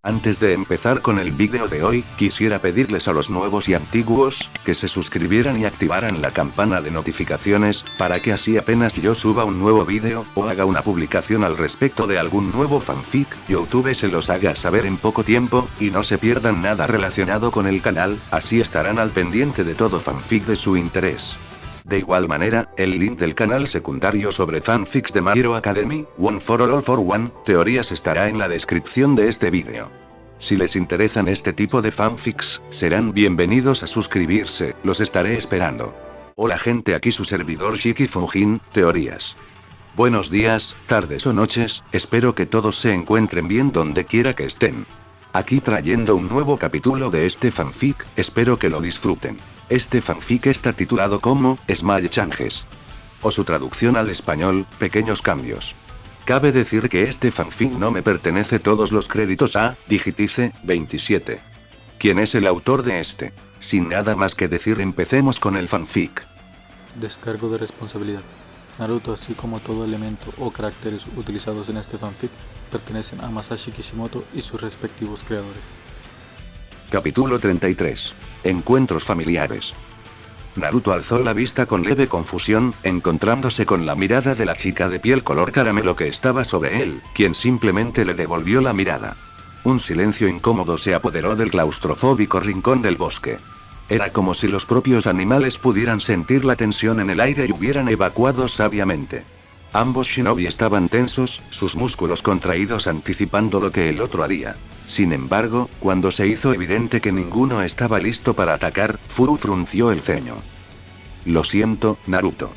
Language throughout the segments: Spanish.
Antes de empezar con el vídeo de hoy, quisiera pedirles a los nuevos y antiguos, que se suscribieran y activaran la campana de notificaciones, para que así apenas yo suba un nuevo vídeo, o haga una publicación al respecto de algún nuevo fanfic, YouTube se los haga saber en poco tiempo, y no se pierdan nada relacionado con el canal, así estarán al pendiente de todo fanfic de su interés. De igual manera, el link del canal secundario sobre fanfics de My Hero Academy, One for All for One, teorías estará en la descripción de este vídeo. Si les interesan este tipo de fanfics, serán bienvenidos a suscribirse, los estaré esperando. Hola gente, aquí su servidor Shiki Fujin, teorías. Buenos días, tardes o noches, espero que todos se encuentren bien donde quiera que estén. Aquí trayendo un nuevo capítulo de este fanfic, espero que lo disfruten. Este fanfic está titulado como Small Changes, o su traducción al español, Pequeños Cambios. Cabe decir que este fanfic no me pertenece todos los créditos a Digitice 27. ¿Quién es el autor de este? Sin nada más que decir, empecemos con el fanfic. Descargo de responsabilidad. Naruto, así como todo elemento o caracteres utilizados en este fanfic, pertenecen a Masashi Kishimoto y sus respectivos creadores. Capítulo 33. Encuentros familiares. Naruto alzó la vista con leve confusión, encontrándose con la mirada de la chica de piel color caramelo que estaba sobre él, quien simplemente le devolvió la mirada. Un silencio incómodo se apoderó del claustrofóbico rincón del bosque. Era como si los propios animales pudieran sentir la tensión en el aire y hubieran evacuado sabiamente. Ambos shinobi estaban tensos, sus músculos contraídos anticipando lo que el otro haría. Sin embargo, cuando se hizo evidente que ninguno estaba listo para atacar, Furu frunció el ceño. Lo siento, Naruto.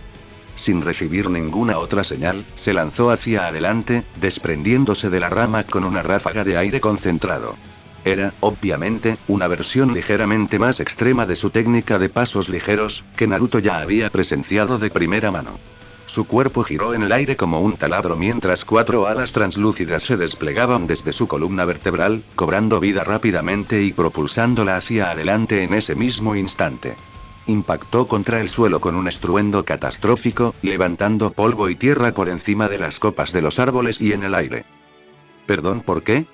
Sin recibir ninguna otra señal, se lanzó hacia adelante, desprendiéndose de la rama con una ráfaga de aire concentrado. Era, obviamente, una versión ligeramente más extrema de su técnica de pasos ligeros, que Naruto ya había presenciado de primera mano. Su cuerpo giró en el aire como un taladro mientras 4 alas translúcidas se desplegaban desde su columna vertebral, cobrando vida rápidamente y propulsándola hacia adelante en ese mismo instante. Impactó contra el suelo con un estruendo catastrófico, levantando polvo y tierra por encima de las copas de los árboles y en el aire. ¿Perdón, por qué?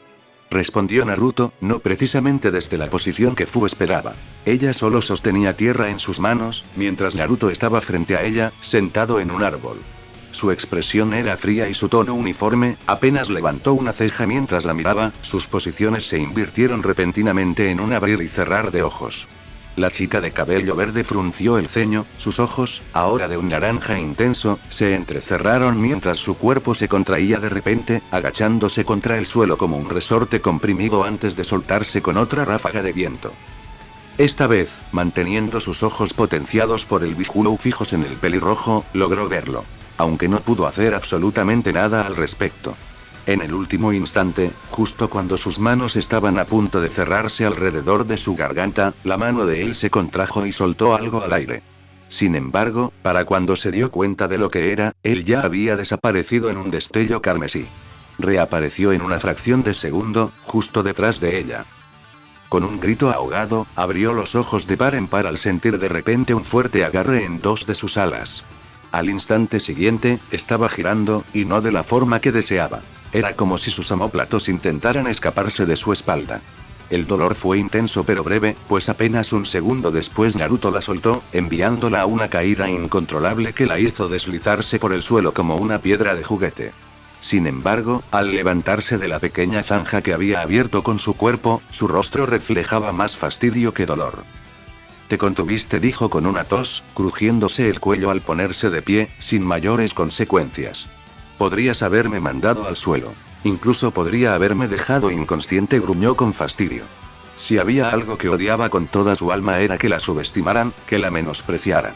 Respondió Naruto, no precisamente desde la posición que Fu esperaba. Ella solo sostenía tierra en sus manos, mientras Naruto estaba frente a ella, sentado en un árbol. Su expresión era fría y su tono uniforme, apenas levantó una ceja mientras la miraba, sus posiciones se invirtieron repentinamente en un abrir y cerrar de ojos. La chica de cabello verde frunció el ceño, sus ojos, ahora de un naranja intenso, se entrecerraron mientras su cuerpo se contraía de repente, agachándose contra el suelo como un resorte comprimido antes de soltarse con otra ráfaga de viento. Esta vez, manteniendo sus ojos potenciados por el Bihulu fijos en el pelirrojo, logró verlo. Aunque no pudo hacer absolutamente nada al respecto. En el último instante, justo cuando sus manos estaban a punto de cerrarse alrededor de su garganta, la mano de él se contrajo y soltó algo al aire. Sin embargo, para cuando se dio cuenta de lo que era, él ya había desaparecido en un destello carmesí. Reapareció en una fracción de segundo, justo detrás de ella. Con un grito ahogado, abrió los ojos de par en par al sentir de repente un fuerte agarre en 2 de sus alas. Al instante siguiente, estaba girando, y no de la forma que deseaba. Era como si sus omóplatos intentaran escaparse de su espalda. El dolor fue intenso pero breve, pues apenas un segundo después Naruto la soltó, enviándola a una caída incontrolable que la hizo deslizarse por el suelo como una piedra de juguete. Sin embargo, al levantarse de la pequeña zanja que había abierto con su cuerpo, su rostro reflejaba más fastidio que dolor. Te contuviste, dijo con una tos, crujiéndose el cuello al ponerse de pie, sin mayores consecuencias. Podrías haberme mandado al suelo. Incluso podría haberme dejado inconsciente, gruñó con fastidio. Si había algo que odiaba con toda su alma era que la subestimaran, que la menospreciaran.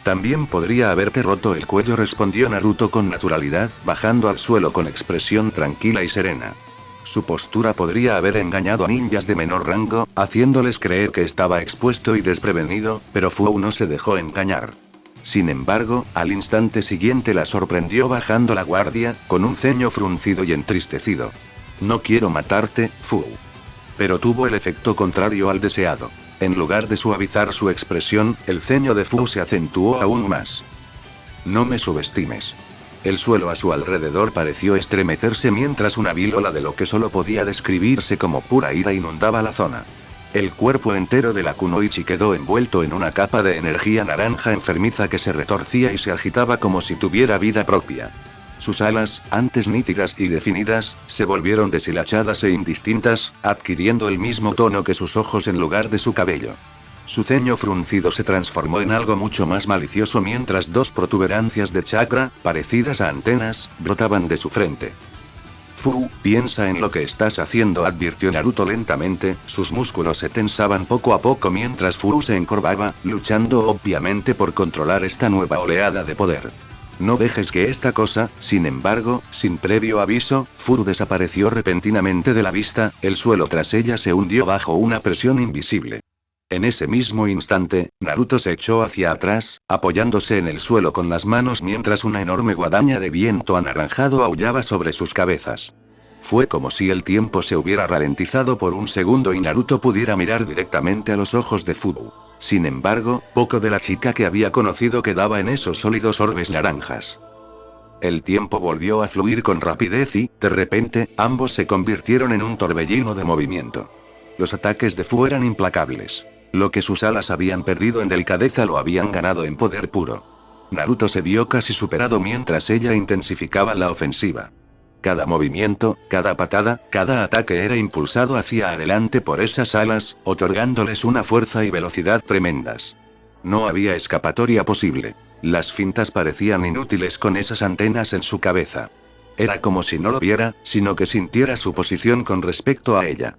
También podría haberte roto el cuello, respondió Naruto con naturalidad, bajando al suelo con expresión tranquila y serena. Su postura podría haber engañado a ninjas de menor rango, haciéndoles creer que estaba expuesto y desprevenido, pero Fu no se dejó engañar. Sin embargo, al instante siguiente la sorprendió bajando la guardia, con un ceño fruncido y entristecido. No quiero matarte, Fu. Pero tuvo el efecto contrario al deseado. En lugar de suavizar su expresión, el ceño de Fu se acentuó aún más. No me subestimes. El suelo a su alrededor pareció estremecerse mientras una vil ola de lo que solo podía describirse como pura ira inundaba la zona. El cuerpo entero de la kunoichi quedó envuelto en una capa de energía naranja enfermiza que se retorcía y se agitaba como si tuviera vida propia. Sus alas, antes nítidas y definidas, se volvieron deshilachadas e indistintas, adquiriendo el mismo tono que sus ojos en lugar de su cabello. Su ceño fruncido se transformó en algo mucho más malicioso mientras dos protuberancias de chakra, parecidas a antenas, brotaban de su frente. Fu, piensa en lo que estás haciendo, advirtió Naruto lentamente, sus músculos se tensaban poco a poco mientras Fu se encorvaba, luchando obviamente por controlar esta nueva oleada de poder. No dejes que esta cosa, sin embargo, sin previo aviso, Fu desapareció repentinamente de la vista, el suelo tras ella se hundió bajo una presión invisible. En ese mismo instante, Naruto se echó hacia atrás, apoyándose en el suelo con las manos mientras una enorme guadaña de viento anaranjado aullaba sobre sus cabezas. Fue como si el tiempo se hubiera ralentizado por un segundo y Naruto pudiera mirar directamente a los ojos de Fu. Sin embargo, poco de la chica que había conocido quedaba en esos sólidos orbes naranjas. El tiempo volvió a fluir con rapidez y, de repente, ambos se convirtieron en un torbellino de movimiento. Los ataques de Fu eran implacables. Lo que sus alas habían perdido en delicadeza lo habían ganado en poder puro. Naruto se vio casi superado mientras ella intensificaba la ofensiva. Cada movimiento, cada patada, cada ataque era impulsado hacia adelante por esas alas, otorgándoles una fuerza y velocidad tremendas. No había escapatoria posible. Las fintas parecían inútiles con esas antenas en su cabeza. Era como si no lo viera, sino que sintiera su posición con respecto a ella.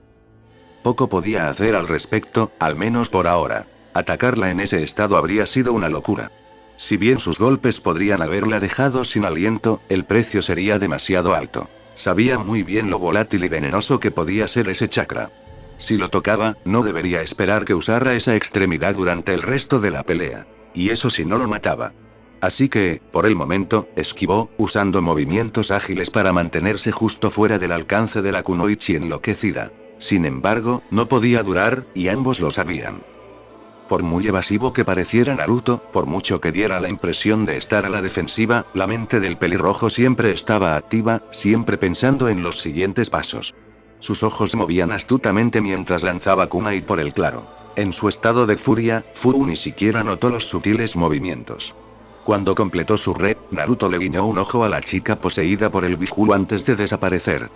Poco podía hacer al respecto, al menos por ahora. Atacarla en ese estado habría sido una locura. Si bien sus golpes podrían haberla dejado sin aliento, el precio sería demasiado alto. Sabía muy bien lo volátil y venenoso que podía ser ese chakra. Si lo tocaba, no debería esperar que usara esa extremidad durante el resto de la pelea. Y eso si no lo mataba. Así que, por el momento, esquivó, usando movimientos ágiles para mantenerse justo fuera del alcance de la kunoichi enloquecida. Sin embargo, no podía durar, y ambos lo sabían. Por muy evasivo que pareciera Naruto, por mucho que diera la impresión de estar a la defensiva, la mente del pelirrojo siempre estaba activa, siempre pensando en los siguientes pasos. Sus ojos se movían astutamente mientras lanzaba kunai por el claro. En su estado de furia, Fu ni siquiera notó los sutiles movimientos. Cuando completó su red, Naruto le guiñó un ojo a la chica poseída por el Biju antes de desaparecer.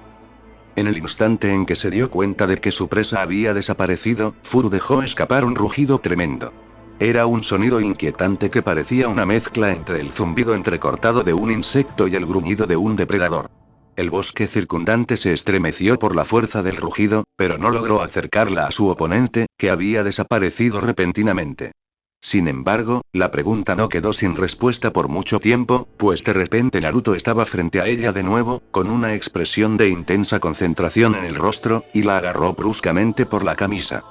En el instante en que se dio cuenta de que su presa había desaparecido, Fu dejó escapar un rugido tremendo. Era un sonido inquietante que parecía una mezcla entre el zumbido entrecortado de un insecto y el gruñido de un depredador. El bosque circundante se estremeció por la fuerza del rugido, pero no logró acercarla a su oponente, que había desaparecido repentinamente. Sin embargo, la pregunta no quedó sin respuesta por mucho tiempo, pues de repente Naruto estaba frente a ella de nuevo, con una expresión de intensa concentración en el rostro, y la agarró bruscamente por la camisa.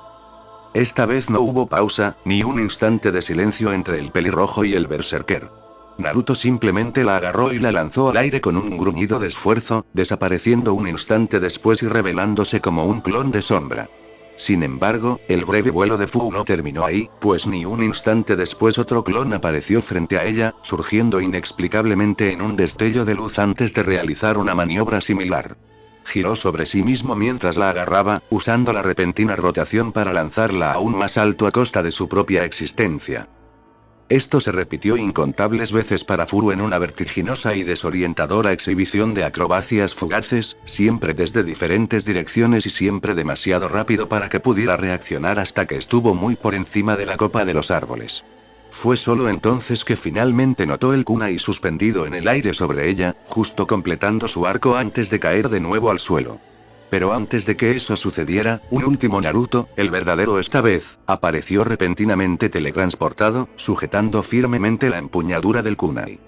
Esta vez no hubo pausa, ni un instante de silencio entre el pelirrojo y el berserker. Naruto simplemente la agarró y la lanzó al aire con un gruñido de esfuerzo, desapareciendo un instante después y revelándose como un clon de sombra. Sin embargo, el breve vuelo de Fu no terminó ahí, pues ni un instante después otro clon apareció frente a ella, surgiendo inexplicablemente en un destello de luz antes de realizar una maniobra similar. Giró sobre sí mismo mientras la agarraba, usando la repentina rotación para lanzarla aún más alto a costa de su propia existencia. Esto se repitió incontables veces para Fu en una vertiginosa y desorientadora exhibición de acrobacias fugaces, siempre desde diferentes direcciones y siempre demasiado rápido para que pudiera reaccionar hasta que estuvo muy por encima de la copa de los árboles. Fue solo entonces que finalmente notó el kunai suspendido en el aire sobre ella, justo completando su arco antes de caer de nuevo al suelo. Pero antes de que eso sucediera, un último Naruto, el verdadero esta vez, apareció repentinamente teletransportado, sujetando firmemente la empuñadura del kunai.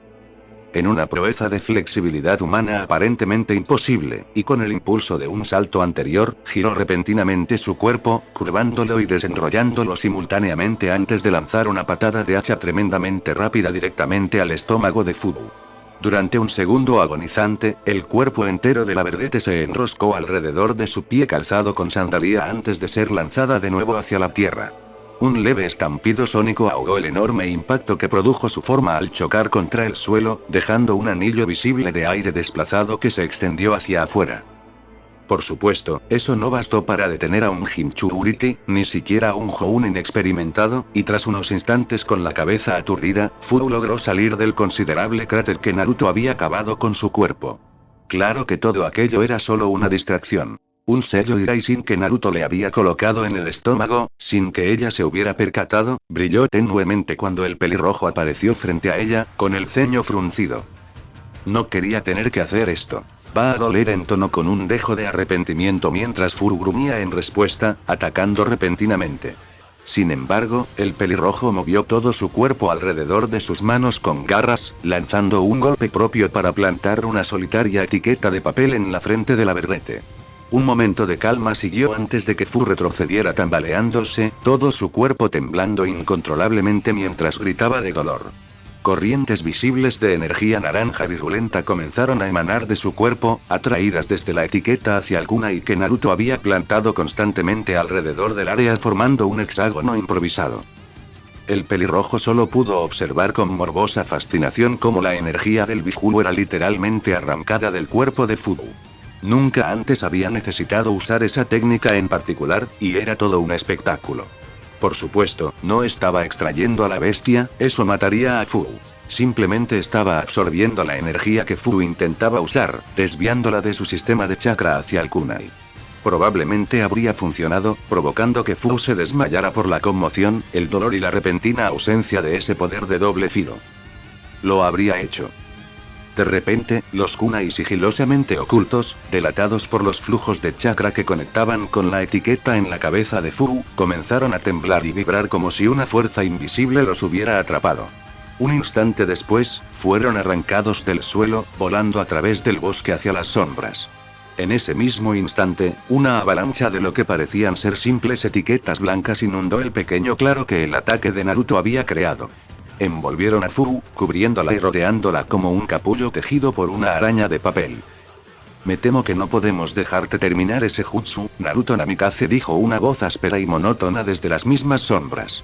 En una proeza de flexibilidad humana aparentemente imposible, y con el impulso de un salto anterior, giró repentinamente su cuerpo, curvándolo y desenrollándolo simultáneamente antes de lanzar una patada de hacha tremendamente rápida directamente al estómago de Fu. Durante un segundo agonizante, el cuerpo entero de la verdete se enroscó alrededor de su pie calzado con sandalía antes de ser lanzada de nuevo hacia la tierra. Un leve estampido sónico ahogó el enorme impacto que produjo su forma al chocar contra el suelo, dejando un anillo visible de aire desplazado que se extendió hacia afuera. Por supuesto, eso no bastó para detener a un Jinchuriki, ni siquiera a un Jounin inexperimentado, y tras unos instantes con la cabeza aturdida, Furu logró salir del considerable cráter que Naruto había cavado con su cuerpo. Claro que todo aquello era solo una distracción. Un sello Iraisin que Naruto le había colocado en el estómago, sin que ella se hubiera percatado, brilló tenuemente cuando el pelirrojo apareció frente a ella, con el ceño fruncido. No quería tener que hacer esto. Va a doler, entonó con un dejo de arrepentimiento mientras Furu gruñía en respuesta, atacando repentinamente. Sin embargo, el pelirrojo movió todo su cuerpo alrededor de sus manos con garras, lanzando un golpe propio para plantar una solitaria etiqueta de papel en la frente de la verdete. Un momento de calma siguió antes de que Fu retrocediera tambaleándose, todo su cuerpo temblando incontrolablemente mientras gritaba de dolor. Corrientes visibles de energía naranja virulenta comenzaron a emanar de su cuerpo, atraídas desde la etiqueta hacia el kunai que Naruto había plantado constantemente alrededor del área formando un hexágono improvisado. El pelirrojo solo pudo observar con morbosa fascinación cómo la energía del Biju era literalmente arrancada del cuerpo de Fu. Nunca antes había necesitado usar esa técnica en particular, y era todo un espectáculo. Por supuesto, no estaba extrayendo a la bestia, eso mataría a Fu. Simplemente estaba absorbiendo la energía que Fu intentaba usar, desviándola de su sistema de chakra hacia el kunai. Probablemente habría funcionado, provocando que Fu se desmayara por la conmoción, el dolor y la repentina ausencia de ese poder de doble filo. Lo habría hecho. De repente, los kunai sigilosamente ocultos, delatados por los flujos de chakra que conectaban con la etiqueta en la cabeza de Fu, comenzaron a temblar y vibrar como si una fuerza invisible los hubiera atrapado. Un instante después, fueron arrancados del suelo, volando a través del bosque hacia las sombras. En ese mismo instante, una avalancha de lo que parecían ser simples etiquetas blancas inundó el pequeño claro que el ataque de Naruto había creado. Envolvieron a Fu, cubriéndola y rodeándola como un capullo tejido por una araña de papel. Me temo que no podemos dejarte terminar ese jutsu, Naruto Namikaze, dijo una voz áspera y monótona desde las mismas sombras.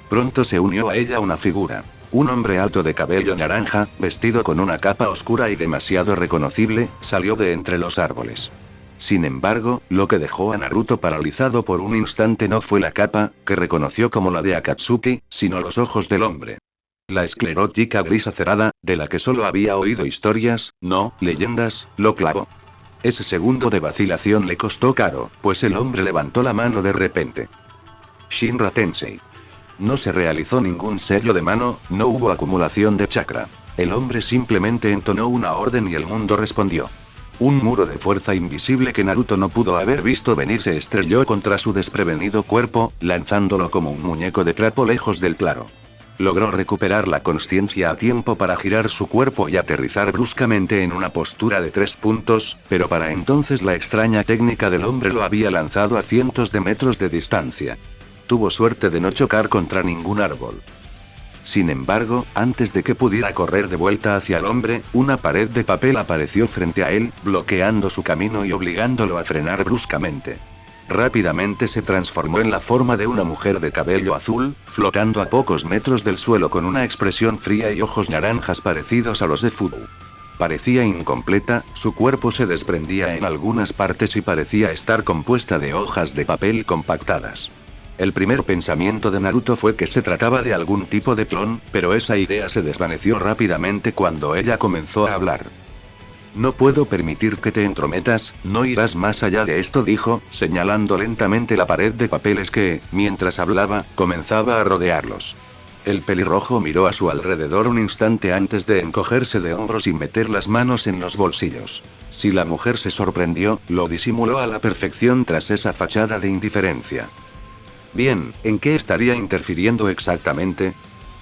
Pronto se unió a ella una figura. Un hombre alto de cabello naranja, vestido con una capa oscura y demasiado reconocible, salió de entre los árboles. Sin embargo, lo que dejó a Naruto paralizado por un instante no fue la capa, que reconoció como la de Akatsuki, sino los ojos del hombre. La esclerótica gris acerada, de la que solo había oído historias, no leyendas, lo clavó. Ese segundo de vacilación le costó caro, pues el hombre levantó la mano de repente. Shinra Tensei. No se realizó ningún sello de mano, no hubo acumulación de chakra. El hombre simplemente entonó una orden y el mundo respondió. Un muro de fuerza invisible que Naruto no pudo haber visto venir se estrelló contra su desprevenido cuerpo, lanzándolo como un muñeco de trapo lejos del claro. Logró recuperar la consciencia a tiempo para girar su cuerpo y aterrizar bruscamente en una postura de 3 puntos, pero para entonces la extraña técnica del hombre lo había lanzado a cientos de metros de distancia. Tuvo suerte de no chocar contra ningún árbol. Sin embargo, antes de que pudiera correr de vuelta hacia el hombre, una pared de papel apareció frente a él, bloqueando su camino y obligándolo a frenar bruscamente. Rápidamente se transformó en la forma de una mujer de cabello azul, flotando a pocos metros del suelo con una expresión fría y ojos naranjas parecidos a los de Fu. Parecía incompleta, su cuerpo se desprendía en algunas partes y parecía estar compuesta de hojas de papel compactadas. El primer pensamiento de Naruto fue que se trataba de algún tipo de clon, pero esa idea se desvaneció rápidamente cuando ella comenzó a hablar. No puedo permitir que te entrometas, no irás más allá de esto, dijo, señalando lentamente la pared de papeles que, mientras hablaba, comenzaba a rodearlos. El pelirrojo miró a su alrededor un instante antes de encogerse de hombros y meter las manos en los bolsillos. Si la mujer se sorprendió, lo disimuló a la perfección tras esa fachada de indiferencia. Bien, ¿en qué estaría interfiriendo exactamente?,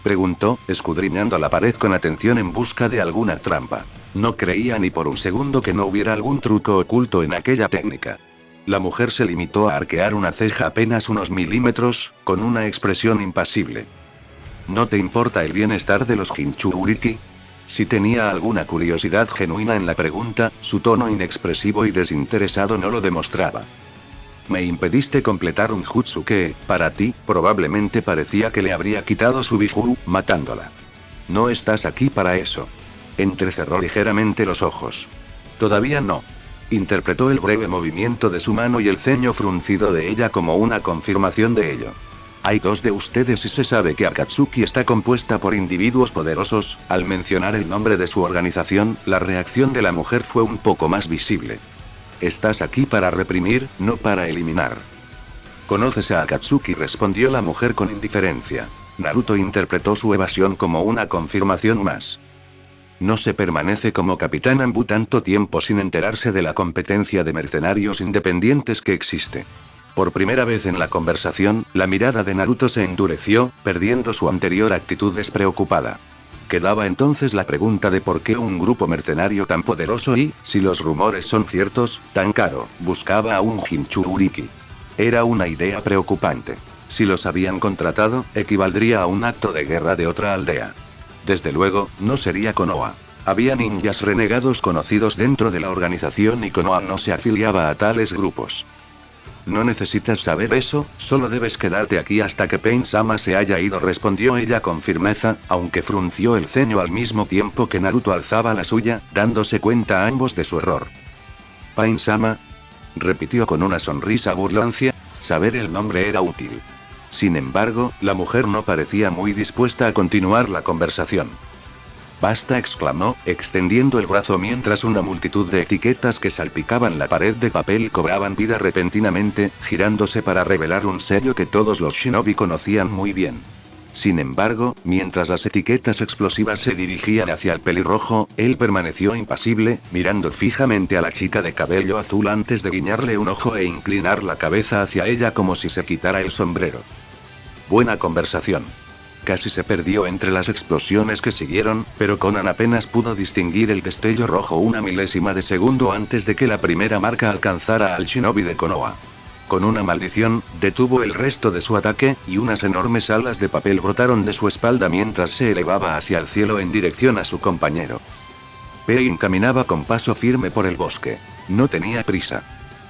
preguntó, escudriñando la pared con atención en busca de alguna trampa. No creía ni por un segundo que no hubiera algún truco oculto en aquella técnica. La mujer se limitó a arquear una ceja apenas unos milímetros, con una expresión impasible. ¿No te importa el bienestar de los Jinchuriki? Si tenía alguna curiosidad genuina en la pregunta, su tono inexpresivo y desinteresado no lo demostraba. Me impediste completar un jutsu que, para ti, probablemente parecía que le habría quitado su biju, matándola. No estás aquí para eso. Entrecerró ligeramente los ojos. Todavía no. Interpretó el breve movimiento de su mano y el ceño fruncido de ella como una confirmación de ello. Hay dos de ustedes y se sabe que Akatsuki está compuesta por individuos poderosos. Al mencionar el nombre de su organización, la reacción de la mujer fue un poco más visible. Estás aquí para reprimir, no para eliminar. ¿Conoces a Akatsuki?, respondió la mujer con indiferencia. Naruto interpretó su evasión como una confirmación más. No se permanece como capitán Anbu tanto tiempo sin enterarse de la competencia de mercenarios independientes que existe. Por primera vez en la conversación, la mirada de Naruto se endureció, perdiendo su anterior actitud despreocupada. Quedaba entonces la pregunta de por qué un grupo mercenario tan poderoso y, si los rumores son ciertos, tan caro, buscaba a un Jinchuriki. Era una idea preocupante. Si los habían contratado, equivaldría a un acto de guerra de otra aldea. Desde luego, no sería Konoha. Había ninjas renegados conocidos dentro de la organización y Konoha no se afiliaba a tales grupos. No necesitas saber eso, solo debes quedarte aquí hasta que Pain-sama se haya ido, respondió ella con firmeza, aunque frunció el ceño al mismo tiempo que Naruto alzaba la suya, dándose cuenta ambos de su error. Pain-sama, repitió con una sonrisa burlancia. Saber el nombre era útil. Sin embargo, la mujer no parecía muy dispuesta a continuar la conversación. Basta, exclamó, extendiendo el brazo mientras una multitud de etiquetas que salpicaban la pared de papel cobraban vida repentinamente, girándose para revelar un sello que todos los shinobi conocían muy bien. Sin embargo, mientras las etiquetas explosivas se dirigían hacia el pelirrojo, él permaneció impasible, mirando fijamente a la chica de cabello azul antes de guiñarle un ojo e inclinar la cabeza hacia ella como si se quitara el sombrero. Buena conversación. Casi se perdió entre las explosiones que siguieron, pero Conan apenas pudo distinguir el destello rojo una milésima de segundo antes de que la primera marca alcanzara al shinobi de Konoha. Con una maldición, detuvo el resto de su ataque, y unas enormes alas de papel brotaron de su espalda mientras se elevaba hacia el cielo en dirección a su compañero. Pain caminaba con paso firme por el bosque. No tenía prisa.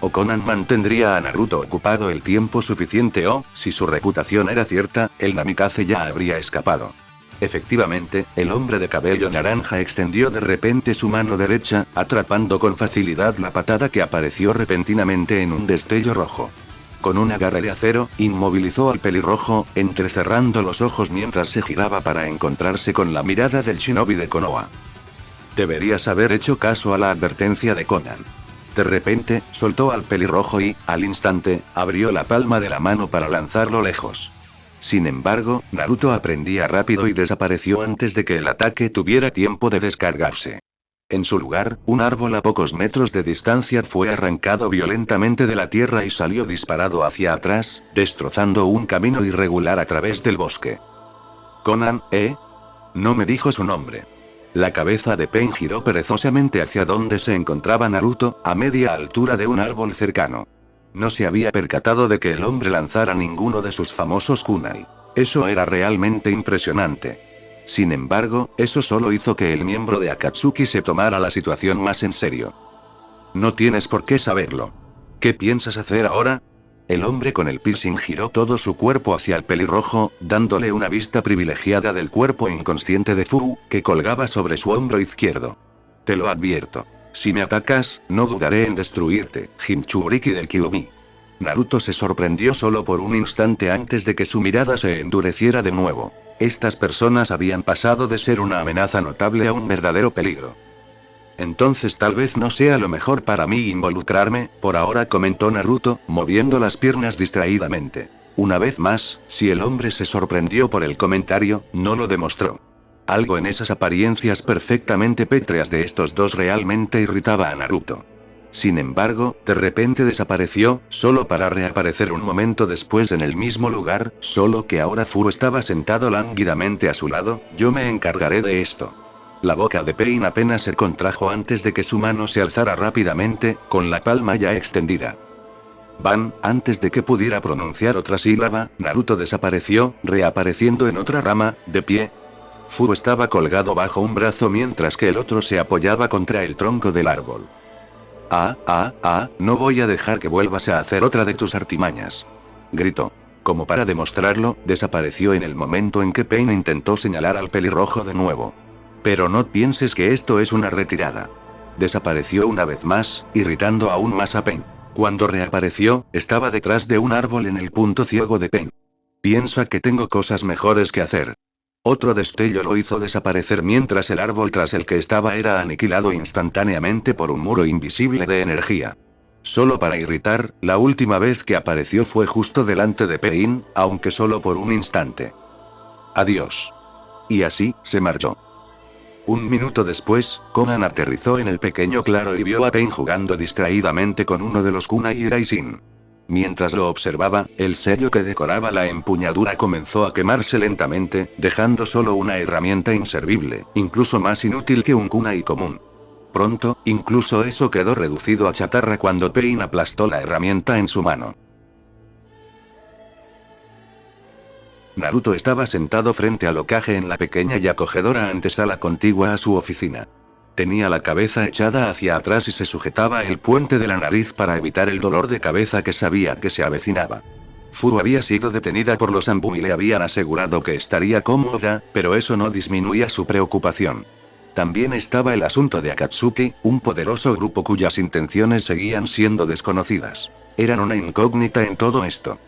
O Conan mantendría a Naruto ocupado el tiempo suficiente o, si su reputación era cierta, el Namikaze ya habría escapado. Efectivamente, el hombre de cabello naranja extendió de repente su mano derecha, atrapando con facilidad la patada que apareció repentinamente en un destello rojo. Con una garra de acero, inmovilizó al pelirrojo, entrecerrando los ojos mientras se giraba para encontrarse con la mirada del shinobi de Konoha. Deberías haber hecho caso a la advertencia de Conan. De repente, soltó al pelirrojo y, al instante, abrió la palma de la mano para lanzarlo lejos. Sin embargo, Naruto aprendía rápido y desapareció antes de que el ataque tuviera tiempo de descargarse. En su lugar, un árbol a pocos metros de distancia fue arrancado violentamente de la tierra y salió disparado hacia atrás, destrozando un camino irregular a través del bosque. Conan, ¿eh? No me dijo su nombre. La cabeza de Pain giró perezosamente hacia donde se encontraba Naruto, a media altura de un árbol cercano. No se había percatado de que el hombre lanzara ninguno de sus famosos kunai. Eso era realmente impresionante. Sin embargo, eso solo hizo que el miembro de Akatsuki se tomara la situación más en serio. No tienes por qué saberlo. ¿Qué piensas hacer ahora? El hombre con el piercing giró todo su cuerpo hacia el pelirrojo, dándole una vista privilegiada del cuerpo inconsciente de Fu, que colgaba sobre su hombro izquierdo. Te lo advierto. Si me atacas, no dudaré en destruirte, Jinchuriki del Kyuubi. Naruto se sorprendió solo por un instante antes de que su mirada se endureciera de nuevo. Estas personas habían pasado de ser una amenaza notable a un verdadero peligro. Entonces tal vez no sea lo mejor para mí involucrarme, por ahora, comentó Naruto, moviendo las piernas distraídamente. Una vez más, si el hombre se sorprendió por el comentario, no lo demostró. Algo en esas apariencias perfectamente pétreas de estos dos realmente irritaba a Naruto. Sin embargo, de repente desapareció, solo para reaparecer un momento después en el mismo lugar, solo que ahora Fu estaba sentado lánguidamente a su lado. Yo me encargaré de esto. La boca de Pain apenas se contrajo antes de que su mano se alzara rápidamente, con la palma ya extendida. Van, antes de que pudiera pronunciar otra sílaba, Naruto desapareció, reapareciendo en otra rama, de pie. Fu estaba colgado bajo un brazo mientras que el otro se apoyaba contra el tronco del árbol. No voy a dejar que vuelvas a hacer otra de tus artimañas. Gritó. Como para demostrarlo, desapareció en el momento en que Pain intentó señalar al pelirrojo de nuevo. Pero no pienses que esto es una retirada. Desapareció una vez más, irritando aún más a Pain. Cuando reapareció, estaba detrás de un árbol en el punto ciego de Pain. Piensa que tengo cosas mejores que hacer. Otro destello lo hizo desaparecer mientras el árbol tras el que estaba era aniquilado instantáneamente por un muro invisible de energía. Solo para irritar, la última vez que apareció fue justo delante de Pain, aunque solo por un instante. Adiós. Y así, se marchó. Un minuto después, Conan aterrizó en el pequeño claro y vio a Pain jugando distraídamente con uno de los kunai Raisin. Mientras lo observaba, el sello que decoraba la empuñadura comenzó a quemarse lentamente, dejando solo una herramienta inservible, incluso más inútil que un kunai común. Pronto, incluso eso quedó reducido a chatarra cuando Pain aplastó la herramienta en su mano. Naruto estaba sentado frente al Hokage en la pequeña y acogedora antesala contigua a su oficina. Tenía la cabeza echada hacia atrás y se sujetaba el puente de la nariz para evitar el dolor de cabeza que sabía que se avecinaba. Furu había sido detenida por los Anbu y le habían asegurado que estaría cómoda, pero eso no disminuía su preocupación. También estaba el asunto de Akatsuki, un poderoso grupo cuyas intenciones seguían siendo desconocidas. Eran una incógnita en todo esto.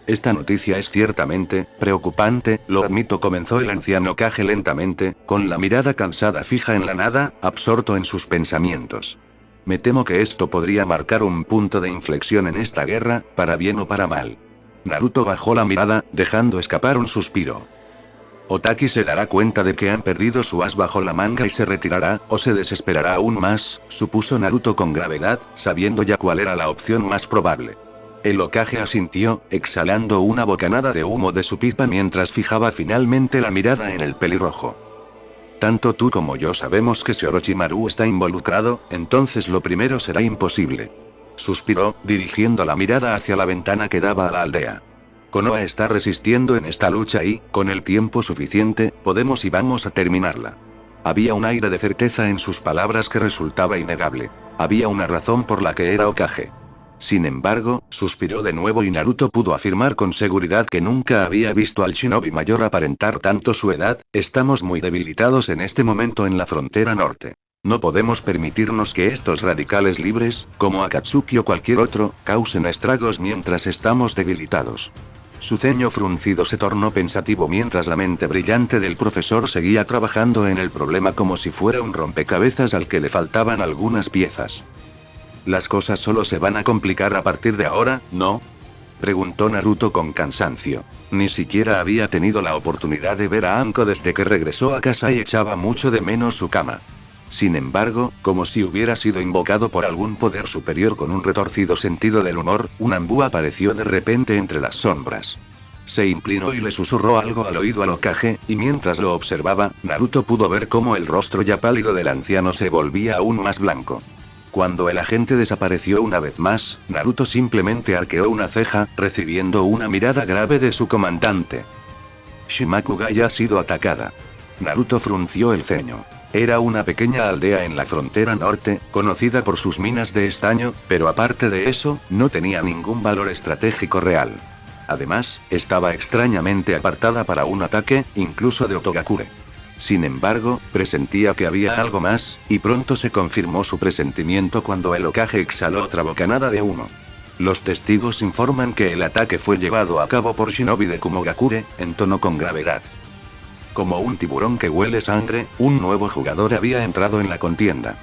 Esta noticia es ciertamente preocupante, lo admito, comenzó el anciano Hokage lentamente, con la mirada cansada fija en la nada, absorto en sus pensamientos. Me temo que esto podría marcar un punto de inflexión en esta guerra, para bien o para mal. Naruto bajó la mirada, dejando escapar un suspiro. Otaki se dará cuenta de que han perdido su as bajo la manga y se retirará, o se desesperará aún más, supuso Naruto con gravedad, sabiendo ya cuál era la opción más probable. El Hokage asintió, exhalando una bocanada de humo de su pipa mientras fijaba finalmente la mirada en el pelirrojo. Tanto tú como yo sabemos que si Orochimaru está involucrado, entonces lo primero será imposible. Suspiró, dirigiendo la mirada hacia la ventana que daba a la aldea. Konoha está resistiendo en esta lucha y, con el tiempo suficiente, podemos y vamos a terminarla. Había un aire de certeza en sus palabras que resultaba innegable. Había una razón por la que era Hokage. Sin embargo, suspiró de nuevo y Naruto pudo afirmar con seguridad que nunca había visto al shinobi mayor aparentar tanto su edad. Estamos muy debilitados en este momento en la frontera norte. No podemos permitirnos que estos radicales libres, como Akatsuki o cualquier otro, causen estragos mientras estamos debilitados. Su ceño fruncido se tornó pensativo mientras la mente brillante del profesor seguía trabajando en el problema como si fuera un rompecabezas al que le faltaban algunas piezas. ¿Las cosas solo se van a complicar a partir de ahora, no? Preguntó Naruto con cansancio. Ni siquiera había tenido la oportunidad de ver a Anko desde que regresó a casa y echaba mucho de menos su cama. Sin embargo, como si hubiera sido invocado por algún poder superior con un retorcido sentido del humor, un Anbu apareció de repente entre las sombras. Se inclinó y le susurró algo al oído al Hokage, y mientras lo observaba, Naruto pudo ver cómo el rostro ya pálido del anciano se volvía aún más blanco. Cuando el agente desapareció una vez más, Naruto simplemente arqueó una ceja, recibiendo una mirada grave de su comandante. Shimakugai ha sido atacada. Naruto frunció el ceño. Era una pequeña aldea en la frontera norte, conocida por sus minas de estaño, pero aparte de eso, no tenía ningún valor estratégico real. Además, estaba extrañamente apartada para un ataque, incluso de Otogakure. Sin embargo, presentía que había algo más, y pronto se confirmó su presentimiento cuando el Hokage exhaló otra bocanada de humo. Los testigos informan que el ataque fue llevado a cabo por shinobi de Kumogakure, entonó con gravedad. Como un tiburón que huele sangre, un nuevo jugador había entrado en la contienda.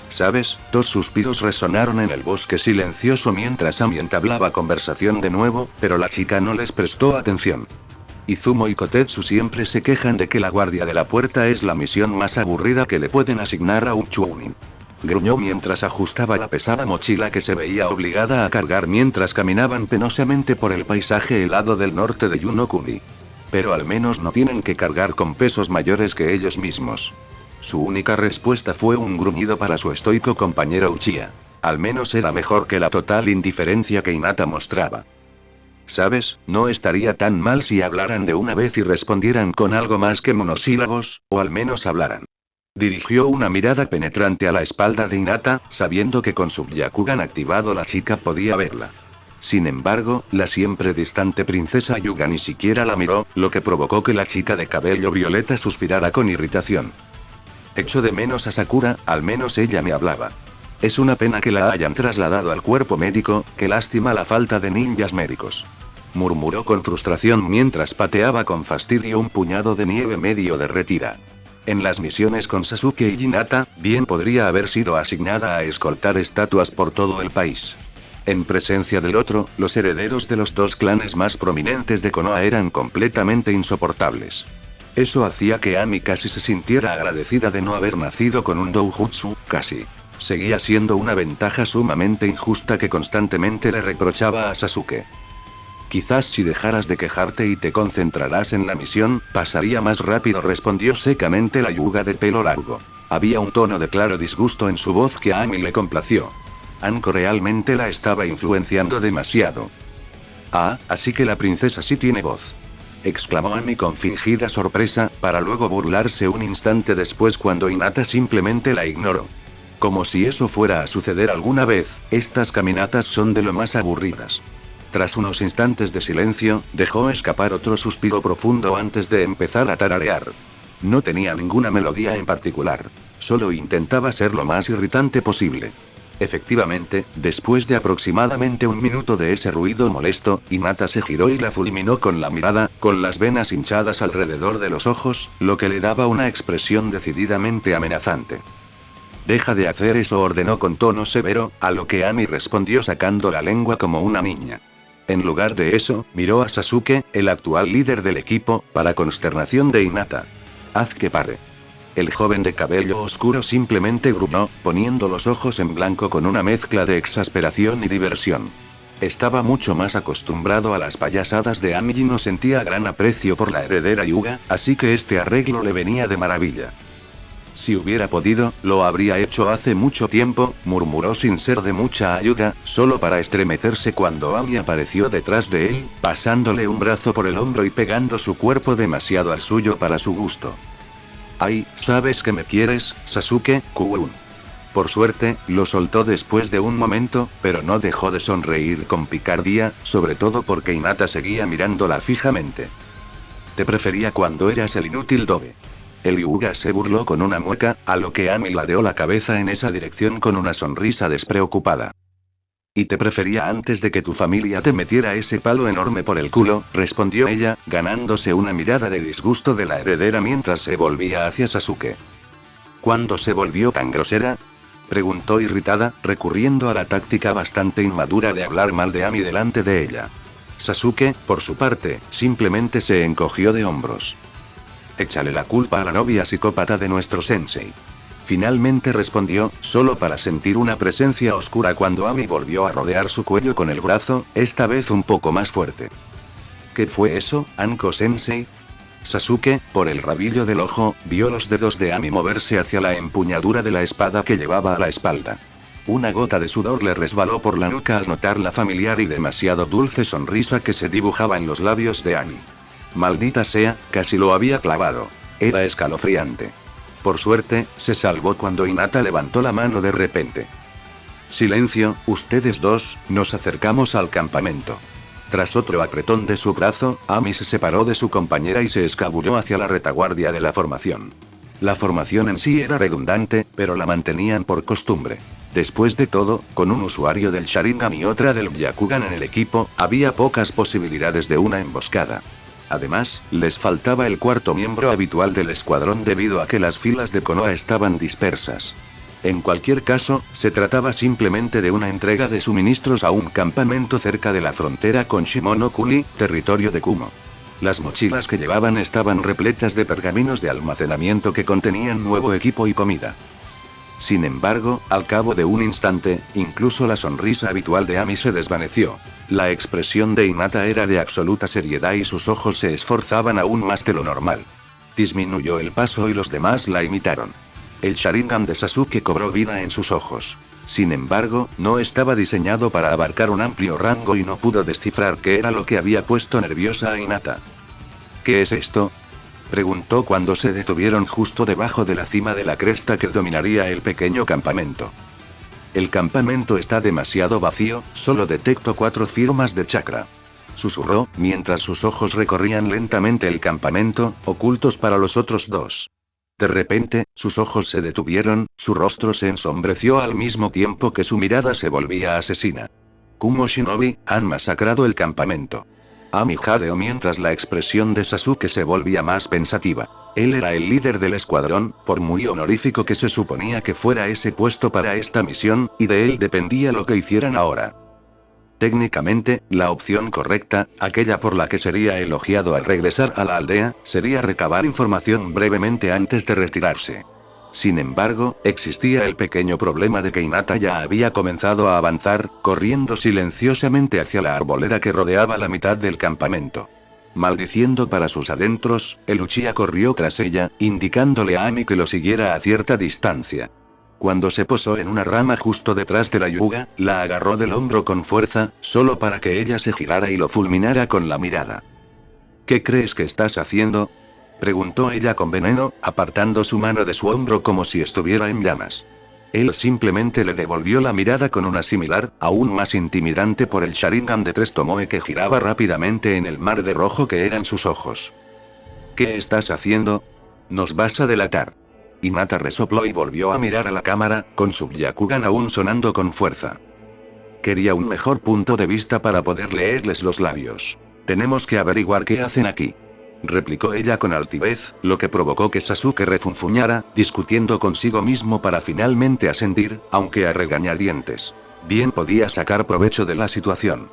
¿Sabes? Dos suspiros resonaron en el bosque silencioso mientras Ami entablaba conversación de nuevo, pero la chica no les prestó atención. Izumo y Kotetsu siempre se quejan de que la guardia de la puerta es la misión más aburrida que le pueden asignar a un chunin. Gruñó mientras ajustaba la pesada mochila que se veía obligada a cargar mientras caminaban penosamente por el paisaje helado del norte de Yunokuni. Pero al menos no tienen que cargar con pesos mayores que ellos mismos. Su única respuesta fue un gruñido para su estoico compañero Uchiha. Al menos era mejor que la total indiferencia que Hinata mostraba. ¿Sabes? No estaría tan mal si hablaran de una vez y respondieran con algo más que monosílabos, o al menos hablaran. Dirigió una mirada penetrante a la espalda de Hinata, sabiendo que con su Byakugan activado la chica podía verla. Sin embargo, la siempre distante princesa Yuga ni siquiera la miró, lo que provocó que la chica de cabello violeta suspirara con irritación. Echo de menos a Sakura, al menos ella me hablaba. Es una pena que la hayan trasladado al cuerpo médico, qué lástima la falta de ninjas médicos. Murmuró con frustración mientras pateaba con fastidio un puñado de nieve medio derretida. En las misiones con Sasuke y Hinata, bien podría haber sido asignada a escoltar estatuas por todo el país. En presencia del otro, los herederos de los dos clanes más prominentes de Konoha eran completamente insoportables. Eso hacía que Ami casi se sintiera agradecida de no haber nacido con un doujutsu, casi. Seguía siendo una ventaja sumamente injusta que constantemente le reprochaba a Sasuke. Quizás si dejaras de quejarte y te concentraras en la misión, pasaría más rápido, respondió secamente la Yuga de pelo largo. Había un tono de claro disgusto en su voz que a Ami le complació. Anko realmente la estaba influenciando demasiado. Ah, así que la princesa sí tiene voz. Exclamó Ami con fingida sorpresa, para luego burlarse un instante después cuando Hinata simplemente la ignoró. Como si eso fuera a suceder alguna vez, estas caminatas son de lo más aburridas. Tras unos instantes de silencio, dejó escapar otro suspiro profundo antes de empezar a tararear. No tenía ninguna melodía en particular. Solo intentaba ser lo más irritante posible. Efectivamente, después de aproximadamente un minuto de ese ruido molesto, Hinata se giró y la fulminó con la mirada, con las venas hinchadas alrededor de los ojos, lo que le daba una expresión decididamente amenazante. Deja de hacer eso, ordenó con tono severo, a lo que Ami respondió sacando la lengua como una niña. En lugar de eso, miró a Sasuke, el actual líder del equipo, para consternación de Hinata. Haz que pare. El joven de cabello oscuro simplemente gruñó, poniendo los ojos en blanco con una mezcla de exasperación y diversión. Estaba mucho más acostumbrado a las payasadas de Ami y no sentía gran aprecio por la heredera Yuga, así que este arreglo le venía de maravilla. Si hubiera podido, lo habría hecho hace mucho tiempo, murmuró sin ser de mucha ayuda, solo para estremecerse cuando Ami apareció detrás de él, pasándole un brazo por el hombro y pegando su cuerpo demasiado al suyo para su gusto. Ay, ¿sabes que me quieres, Sasuke-kun? Por suerte, lo soltó después de un momento, pero no dejó de sonreír con picardía, sobre todo porque Hinata seguía mirándola fijamente. Te prefería cuando eras el inútil Dobe. El Hyuga se burló con una mueca, a lo que Ami ladeó la cabeza en esa dirección con una sonrisa despreocupada. Y te prefería antes de que tu familia te metiera ese palo enorme por el culo, respondió ella, ganándose una mirada de disgusto de la heredera mientras se volvía hacia Sasuke. ¿Cuándo se volvió tan grosera?, preguntó irritada, recurriendo a la táctica bastante inmadura de hablar mal de Ami delante de ella. Sasuke, por su parte, simplemente se encogió de hombros. Échale la culpa a la novia psicópata de nuestro sensei. Finalmente respondió, solo para sentir una presencia oscura cuando Ami volvió a rodear su cuello con el brazo, esta vez un poco más fuerte. ¿Qué fue eso, Anko-sensei? Sasuke, por el rabillo del ojo, vio los dedos de Ami moverse hacia la empuñadura de la espada que llevaba a la espalda. Una gota de sudor le resbaló por la nuca al notar la familiar y demasiado dulce sonrisa que se dibujaba en los labios de Ami. Maldita sea, casi lo había clavado. Era escalofriante. Por suerte, se salvó cuando Hinata levantó la mano de repente. Silencio, ustedes dos, nos acercamos al campamento. Tras otro apretón de su brazo, Ami se separó de su compañera y se escabulló hacia la retaguardia de la formación. La formación en sí era redundante, pero la mantenían por costumbre. Después de todo, con un usuario del Sharingan y otra del Byakugan en el equipo, había pocas posibilidades de una emboscada. Además, les faltaba el cuarto miembro habitual del escuadrón debido a que las filas de Konoha estaban dispersas. En cualquier caso, se trataba simplemente de una entrega de suministros a un campamento cerca de la frontera con Shimono-kuni, territorio de Kumo. Las mochilas que llevaban estaban repletas de pergaminos de almacenamiento que contenían nuevo equipo y comida. Sin embargo, al cabo de un instante, incluso la sonrisa habitual de Ami se desvaneció. La expresión de Hinata era de absoluta seriedad y sus ojos se esforzaban aún más de lo normal. Disminuyó el paso y los demás la imitaron. El Sharingan de Sasuke cobró vida en sus ojos. Sin embargo, no estaba diseñado para abarcar un amplio rango y no pudo descifrar qué era lo que había puesto nerviosa a Hinata. ¿Qué es esto? Preguntó cuando se detuvieron justo debajo de la cima de la cresta que dominaría el pequeño campamento. El campamento está demasiado vacío, solo detecto 4 firmas de chakra. Susurró, mientras sus ojos recorrían lentamente el campamento, ocultos para los otros 2. De repente, sus ojos se detuvieron, su rostro se ensombreció al mismo tiempo que su mirada se volvía asesina. Kumo Shinobi, han masacrado el campamento. Ami jadeó mientras la expresión de Sasuke se volvía más pensativa. Él era el líder del escuadrón, por muy honorífico que se suponía que fuera ese puesto para esta misión, y de él dependía lo que hicieran ahora. Técnicamente, la opción correcta, aquella por la que sería elogiado al regresar a la aldea, sería recabar información brevemente antes de retirarse. Sin embargo, existía el pequeño problema de que Hinata ya había comenzado a avanzar, corriendo silenciosamente hacia la arboleda que rodeaba la mitad del campamento. Maldiciendo para sus adentros, el Uchiha corrió tras ella, indicándole a Ami que lo siguiera a cierta distancia. Cuando se posó en una rama justo detrás de la Hyuga, la agarró del hombro con fuerza, solo para que ella se girara y lo fulminara con la mirada. ¿Qué crees que estás haciendo?, preguntó ella con veneno, apartando su mano de su hombro como si estuviera en llamas. Él simplemente le devolvió la mirada con una similar, aún más intimidante por el Sharingan de 3 Tomoe que giraba rápidamente en el mar de rojo que eran sus ojos. ¿Qué estás haciendo? Nos vas a delatar. Hinata resopló y volvió a mirar a la cámara, con su Byakugan aún sonando con fuerza. Quería un mejor punto de vista para poder leerles los labios. Tenemos que averiguar qué hacen aquí, replicó ella con altivez, lo que provocó que Sasuke refunfuñara, discutiendo consigo mismo para finalmente asentir, aunque a regañadientes. Bien podía sacar provecho de la situación.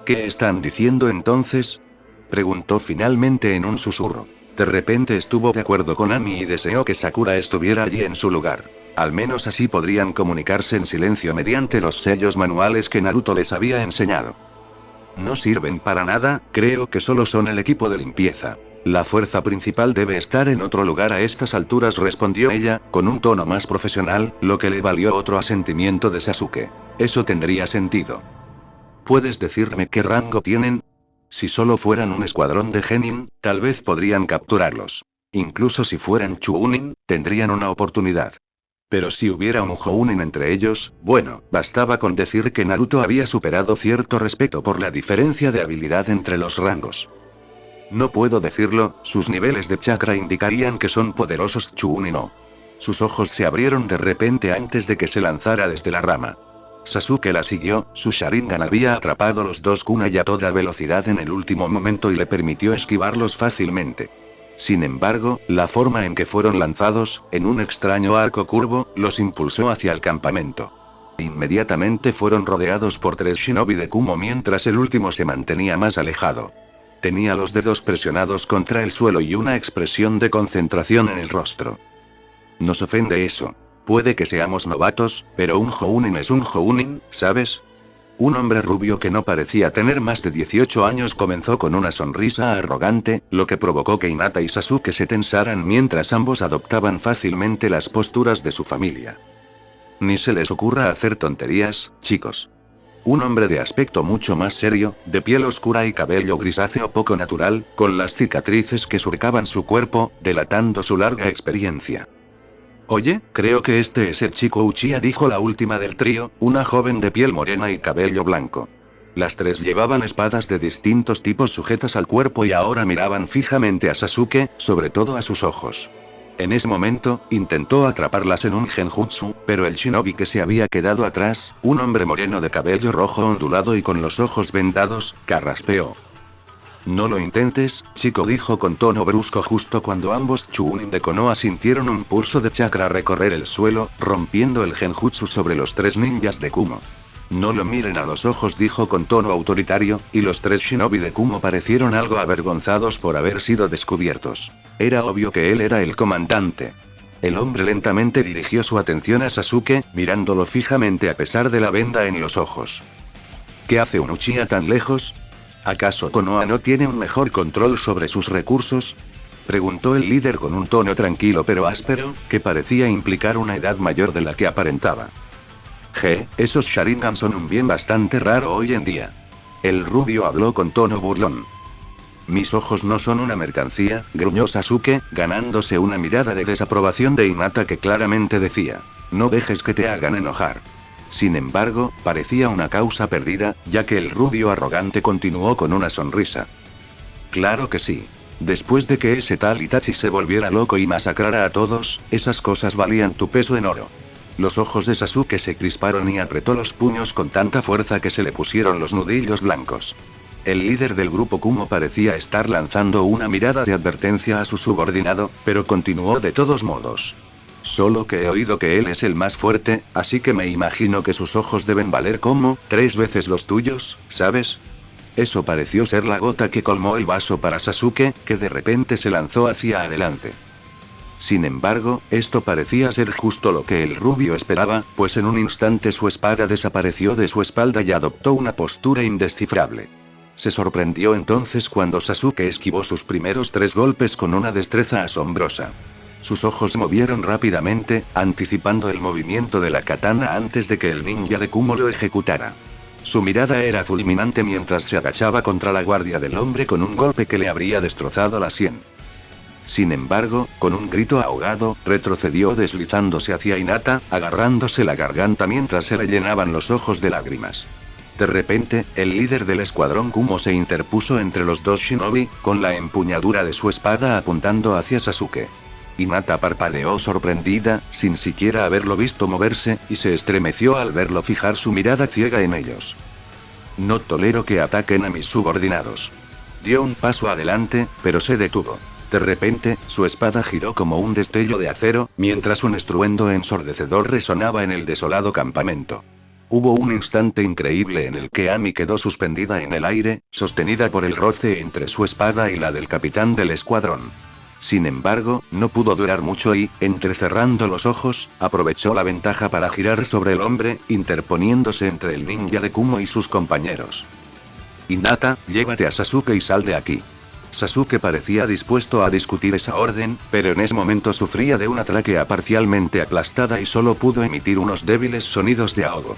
¿Qué están diciendo entonces?, preguntó finalmente en un susurro. De repente estuvo de acuerdo con Ami y deseó que Sakura estuviera allí en su lugar. Al menos así podrían comunicarse en silencio mediante los sellos manuales que Naruto les había enseñado. No sirven para nada, creo que solo son el equipo de limpieza. La fuerza principal debe estar en otro lugar a estas alturas, respondió ella, con un tono más profesional, lo que le valió otro asentimiento de Sasuke. Eso tendría sentido. ¿Puedes decirme qué rango tienen? Si solo fueran un escuadrón de Genin, tal vez podrían capturarlos. Incluso si fueran Chuunin, tendrían una oportunidad. Pero si hubiera un Jounin entre ellos, bueno, bastaba con decir que Naruto había superado cierto respeto por la diferencia de habilidad entre los rangos. No puedo decirlo, sus niveles de chakra indicarían que son poderosos Chuunin no. Sus ojos se abrieron de repente antes de que se lanzara desde la rama. Sasuke la siguió, su Sharingan había atrapado los 2 kunai a toda velocidad en el último momento y le permitió esquivarlos fácilmente. Sin embargo, la forma en que fueron lanzados, en un extraño arco curvo, los impulsó hacia el campamento. Inmediatamente fueron rodeados por 3 shinobi de Kumo mientras el último se mantenía más alejado. Tenía los dedos presionados contra el suelo y una expresión de concentración en el rostro. Nos ofende eso. Puede que seamos novatos, pero un Jounin es un Jounin, ¿sabes? Un hombre rubio que no parecía tener más de 18 años comenzó con una sonrisa arrogante, lo que provocó que Hinata y Sasuke se tensaran mientras ambos adoptaban fácilmente las posturas de su familia. Ni se les ocurra hacer tonterías, chicos. Un hombre de aspecto mucho más serio, de piel oscura y cabello grisáceo poco natural, con las cicatrices que surcaban su cuerpo, delatando su larga experiencia. Oye, creo que este es el chico Uchiha, dijo la última del trío, una joven de piel morena y cabello blanco. Las 3 llevaban espadas de distintos tipos sujetas al cuerpo y ahora miraban fijamente a Sasuke, sobre todo a sus ojos. En ese momento, intentó atraparlas en un genjutsu, pero el shinobi que se había quedado atrás, un hombre moreno de cabello rojo ondulado y con los ojos vendados, carraspeó. No lo intentes, chico, dijo con tono brusco justo cuando ambos Chuunin de Konoha sintieron un pulso de chakra recorrer el suelo, rompiendo el genjutsu sobre los 3 ninjas de Kumo. No lo miren a los ojos, dijo con tono autoritario, y los 3 shinobi de Kumo parecieron algo avergonzados por haber sido descubiertos. Era obvio que él era el comandante. El hombre lentamente dirigió su atención a Sasuke, mirándolo fijamente a pesar de la venda en los ojos. ¿Qué hace un Uchiha tan lejos? ¿Acaso Konoha no tiene un mejor control sobre sus recursos?, preguntó el líder con un tono tranquilo pero áspero, que parecía implicar una edad mayor de la que aparentaba. Esos Sharingan son un bien bastante raro hoy en día. El rubio habló con tono burlón. Mis ojos no son una mercancía, gruñó Sasuke, ganándose una mirada de desaprobación de Hinata que claramente decía: no dejes que te hagan enojar. Sin embargo, parecía una causa perdida, ya que el rubio arrogante continuó con una sonrisa. Claro que sí. Después de que ese tal Itachi se volviera loco y masacrara a todos, esas cosas valían tu peso en oro. Los ojos de Sasuke se crisparon y apretó los puños con tanta fuerza que se le pusieron los nudillos blancos. El líder del grupo Kumo parecía estar lanzando una mirada de advertencia a su subordinado, pero continuó de todos modos. Solo que he oído que él es el más fuerte, así que me imagino que sus ojos deben valer como 3 veces los tuyos, ¿sabes? Eso pareció ser la gota que colmó el vaso para Sasuke, que de repente se lanzó hacia adelante. Sin embargo, esto parecía ser justo lo que el rubio esperaba, pues en un instante su espada desapareció de su espalda y adoptó una postura indescifrable. Se sorprendió entonces cuando Sasuke esquivó sus primeros 3 golpes con una destreza asombrosa. Sus ojos se movieron rápidamente, anticipando el movimiento de la katana antes de que el ninja de Kumo lo ejecutara. Su mirada era fulminante mientras se agachaba contra la guardia del hombre con un golpe que le habría destrozado la sien. Sin embargo, con un grito ahogado, retrocedió deslizándose hacia Hinata, agarrándose la garganta mientras se le llenaban los ojos de lágrimas. De repente, el líder del escuadrón Kumo se interpuso entre los dos shinobi, con la empuñadura de su espada apuntando hacia Sasuke. Hinata parpadeó sorprendida, sin siquiera haberlo visto moverse, y se estremeció al verlo fijar su mirada ciega en ellos. No tolero que ataquen a mis subordinados. Dio un paso adelante, pero se detuvo. De repente, su espada giró como un destello de acero, mientras un estruendo ensordecedor resonaba en el desolado campamento. Hubo un instante increíble en el que Ami quedó suspendida en el aire, sostenida por el roce entre su espada y la del capitán del escuadrón. Sin embargo, no pudo durar mucho y, entrecerrando los ojos, aprovechó la ventaja para girar sobre el hombre, interponiéndose entre el ninja de Kumo y sus compañeros. Hinata, llévate a Sasuke y sal de aquí. Sasuke parecía dispuesto a discutir esa orden, pero en ese momento sufría de una tráquea parcialmente aplastada y solo pudo emitir unos débiles sonidos de ahogo.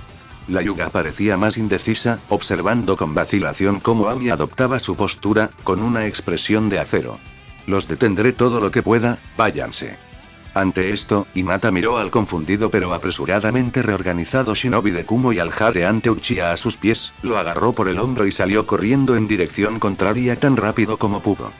La Hyuga parecía más indecisa, observando con vacilación cómo Ami adoptaba su postura, con una expresión de acero. Los detendré todo lo que pueda, váyanse. Ante esto, Hinata miró al confundido pero apresuradamente reorganizado shinobi de Kumo y al jadeante Uchiha a sus pies, lo agarró por el hombro y salió corriendo en dirección contraria tan rápido como pudo.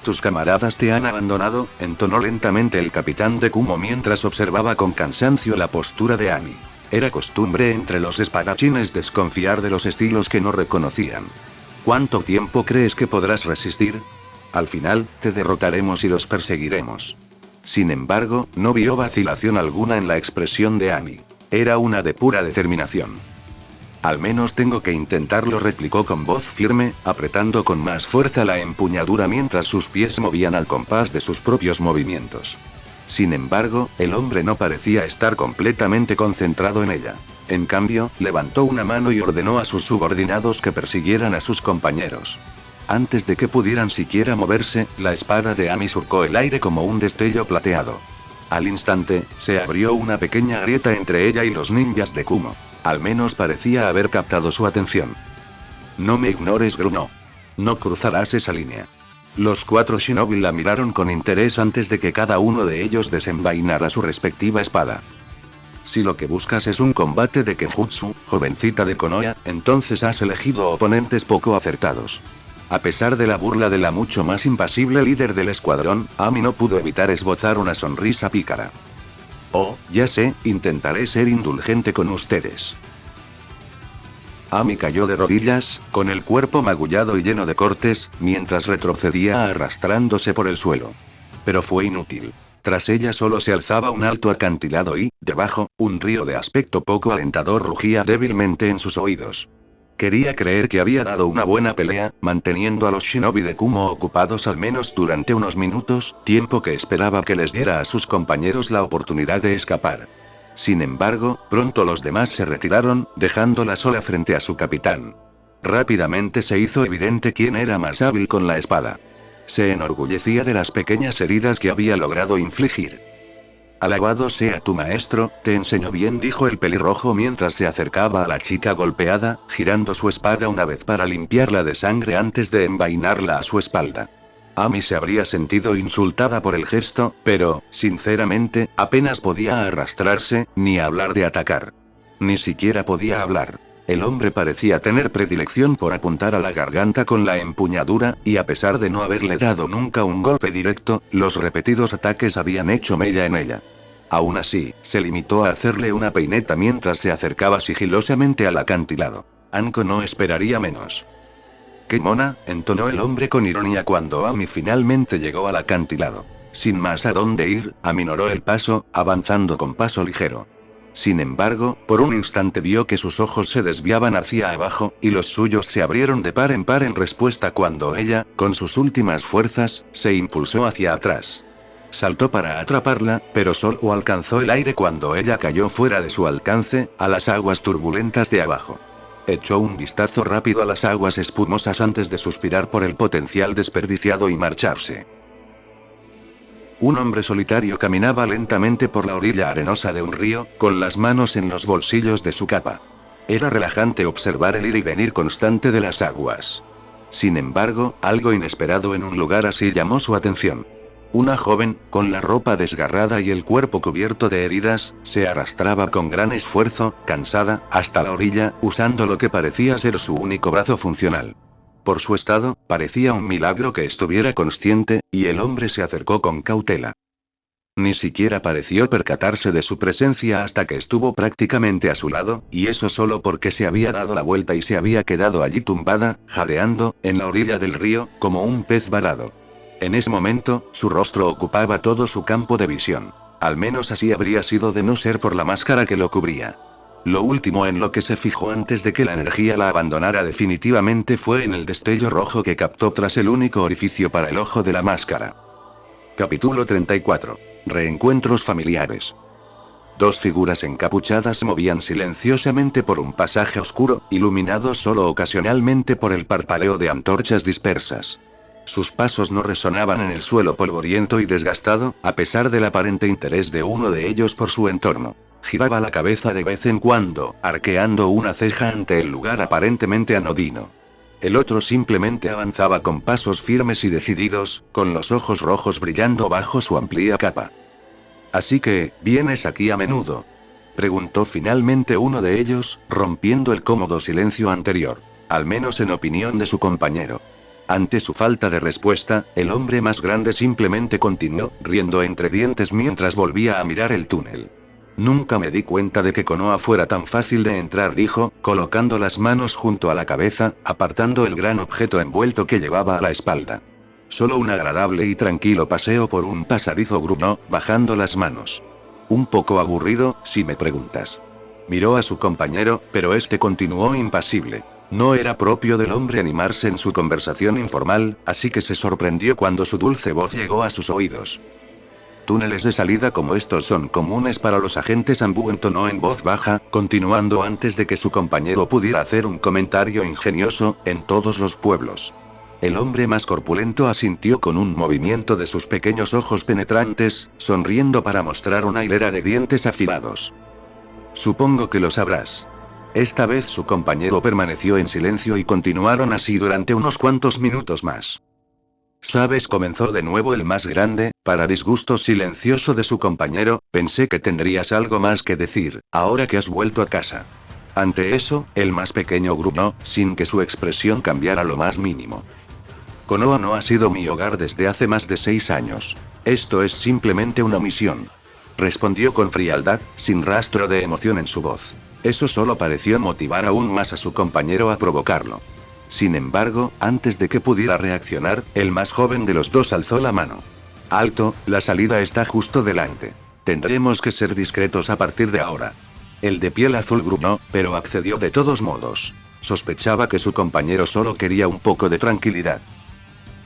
«¿Tus camaradas te han abandonado?», entonó lentamente el capitán de Kumo mientras observaba con cansancio la postura de Ami. Era costumbre entre los espadachines desconfiar de los estilos que no reconocían. «¿Cuánto tiempo crees que podrás resistir? Al final, te derrotaremos y los perseguiremos». Sin embargo, no vio vacilación alguna en la expresión de Ami. Era una de pura determinación. «Al menos tengo que intentarlo», replicó con voz firme, apretando con más fuerza la empuñadura mientras sus pies movían al compás de sus propios movimientos. Sin embargo, el hombre no parecía estar completamente concentrado en ella. En cambio, levantó una mano y ordenó a sus subordinados que persiguieran a sus compañeros. Antes de que pudieran siquiera moverse, la espada de Ami surcó el aire como un destello plateado. Al instante, se abrió una pequeña grieta entre ella y los ninjas de Kumo. Al menos parecía haber captado su atención. «No me ignores», gruñó. «No cruzarás esa línea». Los 4 shinobi la miraron con interés antes de que cada uno de ellos desenvainara su respectiva espada. «Si lo que buscas es un combate de Kenjutsu, jovencita de Konoha, entonces has elegido oponentes poco acertados». A pesar de la burla de la mucho más impasible líder del escuadrón, Ami no pudo evitar esbozar una sonrisa pícara. «Oh, ya sé, intentaré ser indulgente con ustedes». Ami cayó de rodillas, con el cuerpo magullado y lleno de cortes, mientras retrocedía arrastrándose por el suelo. Pero fue inútil. Tras ella solo se alzaba un alto acantilado y, debajo, un río de aspecto poco alentador rugía débilmente en sus oídos. Quería creer que había dado una buena pelea, manteniendo a los shinobi de Kumo ocupados al menos durante unos minutos, tiempo que esperaba que les diera a sus compañeros la oportunidad de escapar. Sin embargo, pronto los demás se retiraron, dejándola sola frente a su capitán. Rápidamente se hizo evidente quién era más hábil con la espada. Se enorgullecía de las pequeñas heridas que había logrado infligir. Alabado sea tu maestro, te enseñó bien, dijo el pelirrojo mientras se acercaba a la chica golpeada, girando su espada una vez para limpiarla de sangre antes de envainarla a su espalda. Amy se habría sentido insultada por el gesto, pero, sinceramente, apenas podía arrastrarse, ni hablar de atacar. Ni siquiera podía hablar. El hombre parecía tener predilección por apuntar a la garganta con la empuñadura, y a pesar de no haberle dado nunca un golpe directo, los repetidos ataques habían hecho mella en ella. Aún así, se limitó a hacerle una peineta mientras se acercaba sigilosamente al acantilado. Anko no esperaría menos. «¡Qué mona!», entonó el hombre con ironía cuando Amy finalmente llegó al acantilado. Sin más a dónde ir, aminoró el paso, avanzando con paso ligero. Sin embargo, por un instante vio que sus ojos se desviaban hacia abajo, y los suyos se abrieron de par en par en respuesta cuando ella, con sus últimas fuerzas, se impulsó hacia atrás. Saltó para atraparla, pero solo alcanzó el aire cuando ella cayó fuera de su alcance, a las aguas turbulentas de abajo. Echó un vistazo rápido a las aguas espumosas antes de suspirar por el potencial desperdiciado y marcharse. Un hombre solitario caminaba lentamente por la orilla arenosa de un río, con las manos en los bolsillos de su capa. Era relajante observar el ir y venir constante de las aguas. Sin embargo, algo inesperado en un lugar así llamó su atención. Una joven, con la ropa desgarrada y el cuerpo cubierto de heridas, se arrastraba con gran esfuerzo, cansada, hasta la orilla, usando lo que parecía ser su único brazo funcional. Por su estado, parecía un milagro que estuviera consciente, y el hombre se acercó con cautela. Ni siquiera pareció percatarse de su presencia hasta que estuvo prácticamente a su lado, y eso solo porque se había dado la vuelta y se había quedado allí tumbada, jadeando, en la orilla del río, como un pez varado. En ese momento, su rostro ocupaba todo su campo de visión. Al menos así habría sido de no ser por la máscara que lo cubría. Lo último en lo que se fijó antes de que la energía la abandonara definitivamente fue en el destello rojo que captó tras el único orificio para el ojo de la máscara. Capítulo 34. Reencuentros familiares. Dos figuras encapuchadas se movían silenciosamente por un pasaje oscuro, iluminado solo ocasionalmente por el parpadeo de antorchas dispersas. Sus pasos no resonaban en el suelo polvoriento y desgastado, a pesar del aparente interés de uno de ellos por su entorno. Giraba la cabeza de vez en cuando, arqueando una ceja ante el lugar aparentemente anodino. El otro simplemente avanzaba con pasos firmes y decididos, con los ojos rojos brillando bajo su amplia capa. «¿Así que, vienes aquí a menudo?», preguntó finalmente uno de ellos, rompiendo el cómodo silencio anterior. Al menos en opinión de su compañero. Ante su falta de respuesta, el hombre más grande simplemente continuó, riendo entre dientes mientras volvía a mirar el túnel. «Nunca me di cuenta de que Konoha fuera tan fácil de entrar», dijo, colocando las manos junto a la cabeza, apartando el gran objeto envuelto que llevaba a la espalda. «Solo un agradable y tranquilo paseo por un pasadizo», gruñó, bajando las manos. «Un poco aburrido, si me preguntas». Miró a su compañero, pero este continuó impasible. No era propio del hombre animarse en su conversación informal, así que se sorprendió cuando su dulce voz llegó a sus oídos. «Túneles de salida como estos son comunes para los agentes Anbu», entonó en voz baja, continuando antes de que su compañero pudiera hacer un comentario ingenioso, «en todos los pueblos». El hombre más corpulento asintió con un movimiento de sus pequeños ojos penetrantes, sonriendo para mostrar una hilera de dientes afilados. «Supongo que lo sabrás». Esta vez su compañero permaneció en silencio y continuaron así durante unos cuantos minutos más. «¿Sabes?», comenzó de nuevo el más grande, para disgusto silencioso de su compañero, «pensé que tendrías algo más que decir, ahora que has vuelto a casa». Ante eso, el más pequeño gruñó, sin que su expresión cambiara lo más mínimo. «Konoha no ha sido mi hogar desde hace más de 6 años. Esto es simplemente una misión», respondió con frialdad, sin rastro de emoción en su voz. Eso solo pareció motivar aún más a su compañero a provocarlo. Sin embargo, antes de que pudiera reaccionar, el más joven de los dos alzó la mano. «Alto, la salida está justo delante. Tendremos que ser discretos a partir de ahora». El de piel azul gruñó, pero accedió de todos modos. Sospechaba que su compañero solo quería un poco de tranquilidad.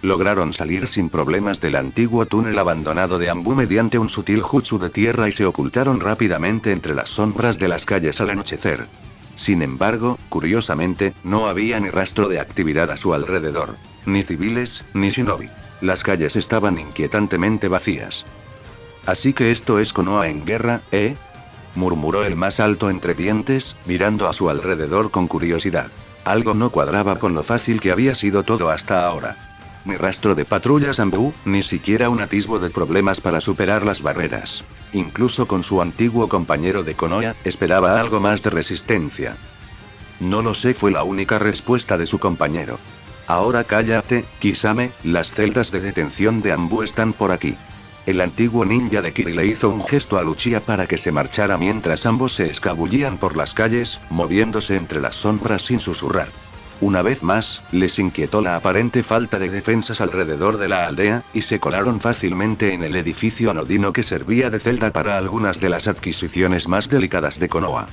Lograron salir sin problemas del antiguo túnel abandonado de Anbu mediante un sutil jutsu de tierra y se ocultaron rápidamente entre las sombras de las calles al anochecer. Sin embargo, curiosamente, no había ni rastro de actividad a su alrededor. Ni civiles, ni shinobi. Las calles estaban inquietantemente vacías. Así que esto es Konoha en guerra, ¿eh? Murmuró el más alto entre dientes, mirando a su alrededor con curiosidad. Algo no cuadraba con lo fácil que había sido todo hasta ahora. Ni rastro de patrullas Anbu, ni siquiera un atisbo de problemas para superar las barreras. Incluso con su antiguo compañero de Konoha, esperaba algo más de resistencia. No lo sé, fue la única respuesta de su compañero. Ahora cállate, Kisame, las celdas de detención de Anbu están por aquí. El antiguo ninja de Kiri le hizo un gesto a Luchia para que se marchara mientras ambos se escabullían por las calles, moviéndose entre las sombras sin susurrar. Una vez más, les inquietó la aparente falta de defensas alrededor de la aldea, y se colaron fácilmente en el edificio anodino que servía de celda para algunas de las adquisiciones más delicadas de Konoha.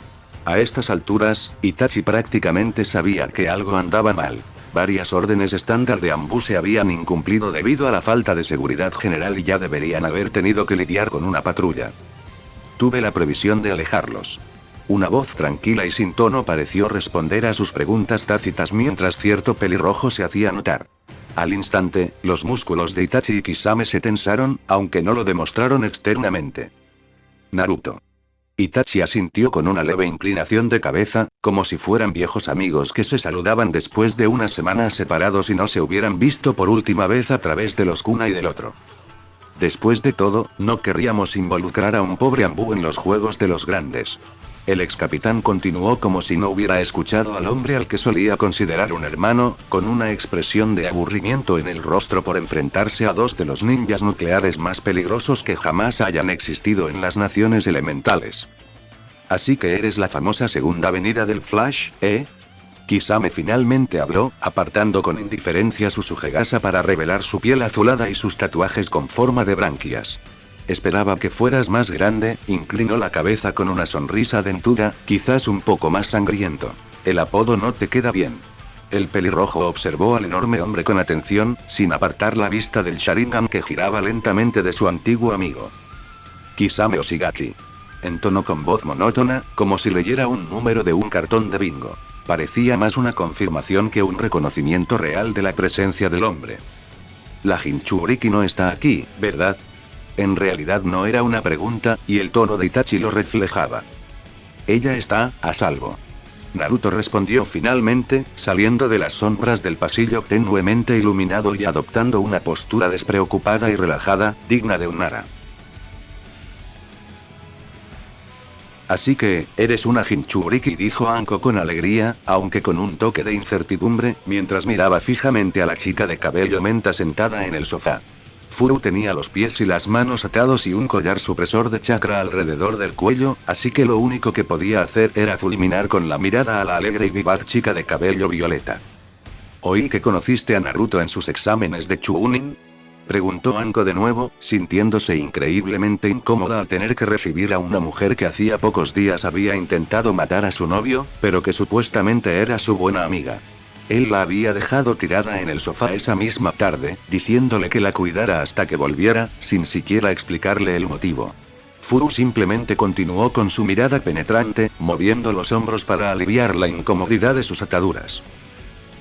A estas alturas, Itachi prácticamente sabía que algo andaba mal. Varias órdenes estándar de Anbu se habían incumplido debido a la falta de seguridad general y ya deberían haber tenido que lidiar con una patrulla. Tuve la previsión de alejarlos. Una voz tranquila y sin tono pareció responder a sus preguntas tácitas mientras cierto pelirrojo se hacía notar. Al instante, los músculos de Itachi y Kisame se tensaron, aunque no lo demostraron externamente. Naruto. Itachi asintió con una leve inclinación de cabeza, como si fueran viejos amigos que se saludaban después de unas semanas separados y no se hubieran visto por última vez a través de los kunai del otro. Después de todo, no querríamos involucrar a un pobre Anbu en los juegos de los grandes. El ex capitán continuó como si no hubiera escuchado al hombre al que solía considerar un hermano, con una expresión de aburrimiento en el rostro por enfrentarse a dos de los ninjas nucleares más peligrosos que jamás hayan existido en las naciones elementales. Así que eres la famosa segunda venida del Flash, ¿eh? Kisame finalmente habló, apartando con indiferencia su sujegasa para revelar su piel azulada y sus tatuajes con forma de branquias. Esperaba que fueras más grande, inclinó la cabeza con una sonrisa dentuda, quizás un poco más sangriento. El apodo no te queda bien. El pelirrojo observó al enorme hombre con atención, sin apartar la vista del Sharingan que giraba lentamente de su antiguo amigo. Kisame Oshigaki. Entonó con voz monótona, como si leyera un número de un cartón de bingo. Parecía más una confirmación que un reconocimiento real de la presencia del hombre. La Jinchuriki no está aquí, ¿verdad? En realidad no era una pregunta, y el tono de Itachi lo reflejaba. Ella está a salvo. Naruto respondió finalmente, saliendo de las sombras del pasillo tenuemente iluminado y adoptando una postura despreocupada y relajada, digna de un Nara. Así que, eres una Jinchuriki, dijo Anko con alegría, aunque con un toque de incertidumbre, mientras miraba fijamente a la chica de cabello menta sentada en el sofá. Furu tenía los pies y las manos atados y un collar supresor de chakra alrededor del cuello, así que lo único que podía hacer era fulminar con la mirada a la alegre y vivaz chica de cabello violeta. ¿Oí que conociste a Naruto en sus exámenes de Chunin? Preguntó Anko de nuevo, sintiéndose increíblemente incómoda al tener que recibir a una mujer que hacía pocos días había intentado matar a su novio, pero que supuestamente era su buena amiga. Él la había dejado tirada en el sofá esa misma tarde, diciéndole que la cuidara hasta que volviera, sin siquiera explicarle el motivo. Furu simplemente continuó con su mirada penetrante, moviendo los hombros para aliviar la incomodidad de sus ataduras.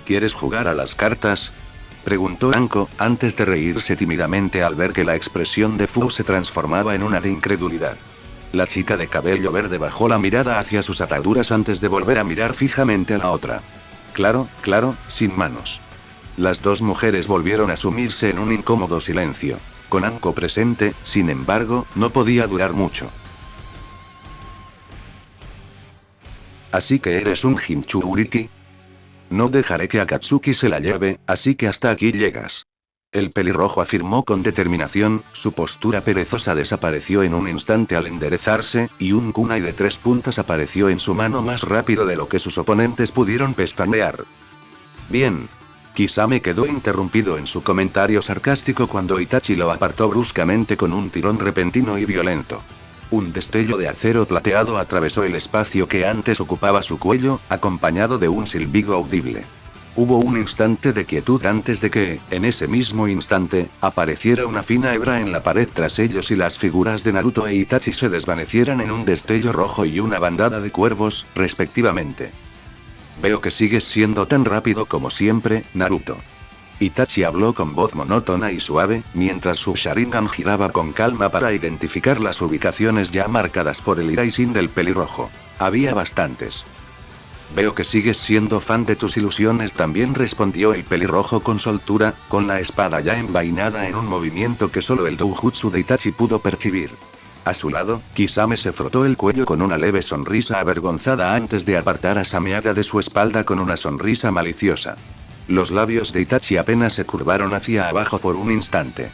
¿Quieres jugar a las cartas?, preguntó Anko, antes de reírse tímidamente al ver que la expresión de Furu se transformaba en una de incredulidad. La chica de cabello verde bajó la mirada hacia sus ataduras antes de volver a mirar fijamente a la otra. Claro, sin manos. Las dos mujeres volvieron a sumirse en un incómodo silencio. Con Anko presente, sin embargo, no podía durar mucho. ¿Así que eres un Jinchuriki? No dejaré que Akatsuki se la lleve, así que hasta aquí llegas. El pelirrojo afirmó con determinación, su postura perezosa desapareció en un instante al enderezarse, y un kunai de 3 puntas apareció en su mano más rápido de lo que sus oponentes pudieron pestañear. Bien. Kisame quedó interrumpido en su comentario sarcástico cuando Itachi lo apartó bruscamente con un tirón repentino y violento. Un destello de acero plateado atravesó el espacio que antes ocupaba su cuello, acompañado de un silbido audible. Hubo un instante de quietud antes de que, en ese mismo instante, apareciera una fina hebra en la pared tras ellos y las figuras de Naruto e Itachi se desvanecieran en un destello rojo y una bandada de cuervos, respectivamente. Veo que sigues siendo tan rápido como siempre, Naruto. Itachi habló con voz monótona y suave, mientras su Sharingan giraba con calma para identificar las ubicaciones ya marcadas por el Iraisin del pelirrojo. Había bastantes. Veo que sigues siendo fan de tus ilusiones también, respondió el pelirrojo con soltura, con la espada ya envainada en un movimiento que solo el doujutsu de Itachi pudo percibir. A su lado, Kisame se frotó el cuello con una leve sonrisa avergonzada antes de apartar a Sameada de su espalda con una sonrisa maliciosa. Los labios de Itachi apenas se curvaron hacia abajo por un instante.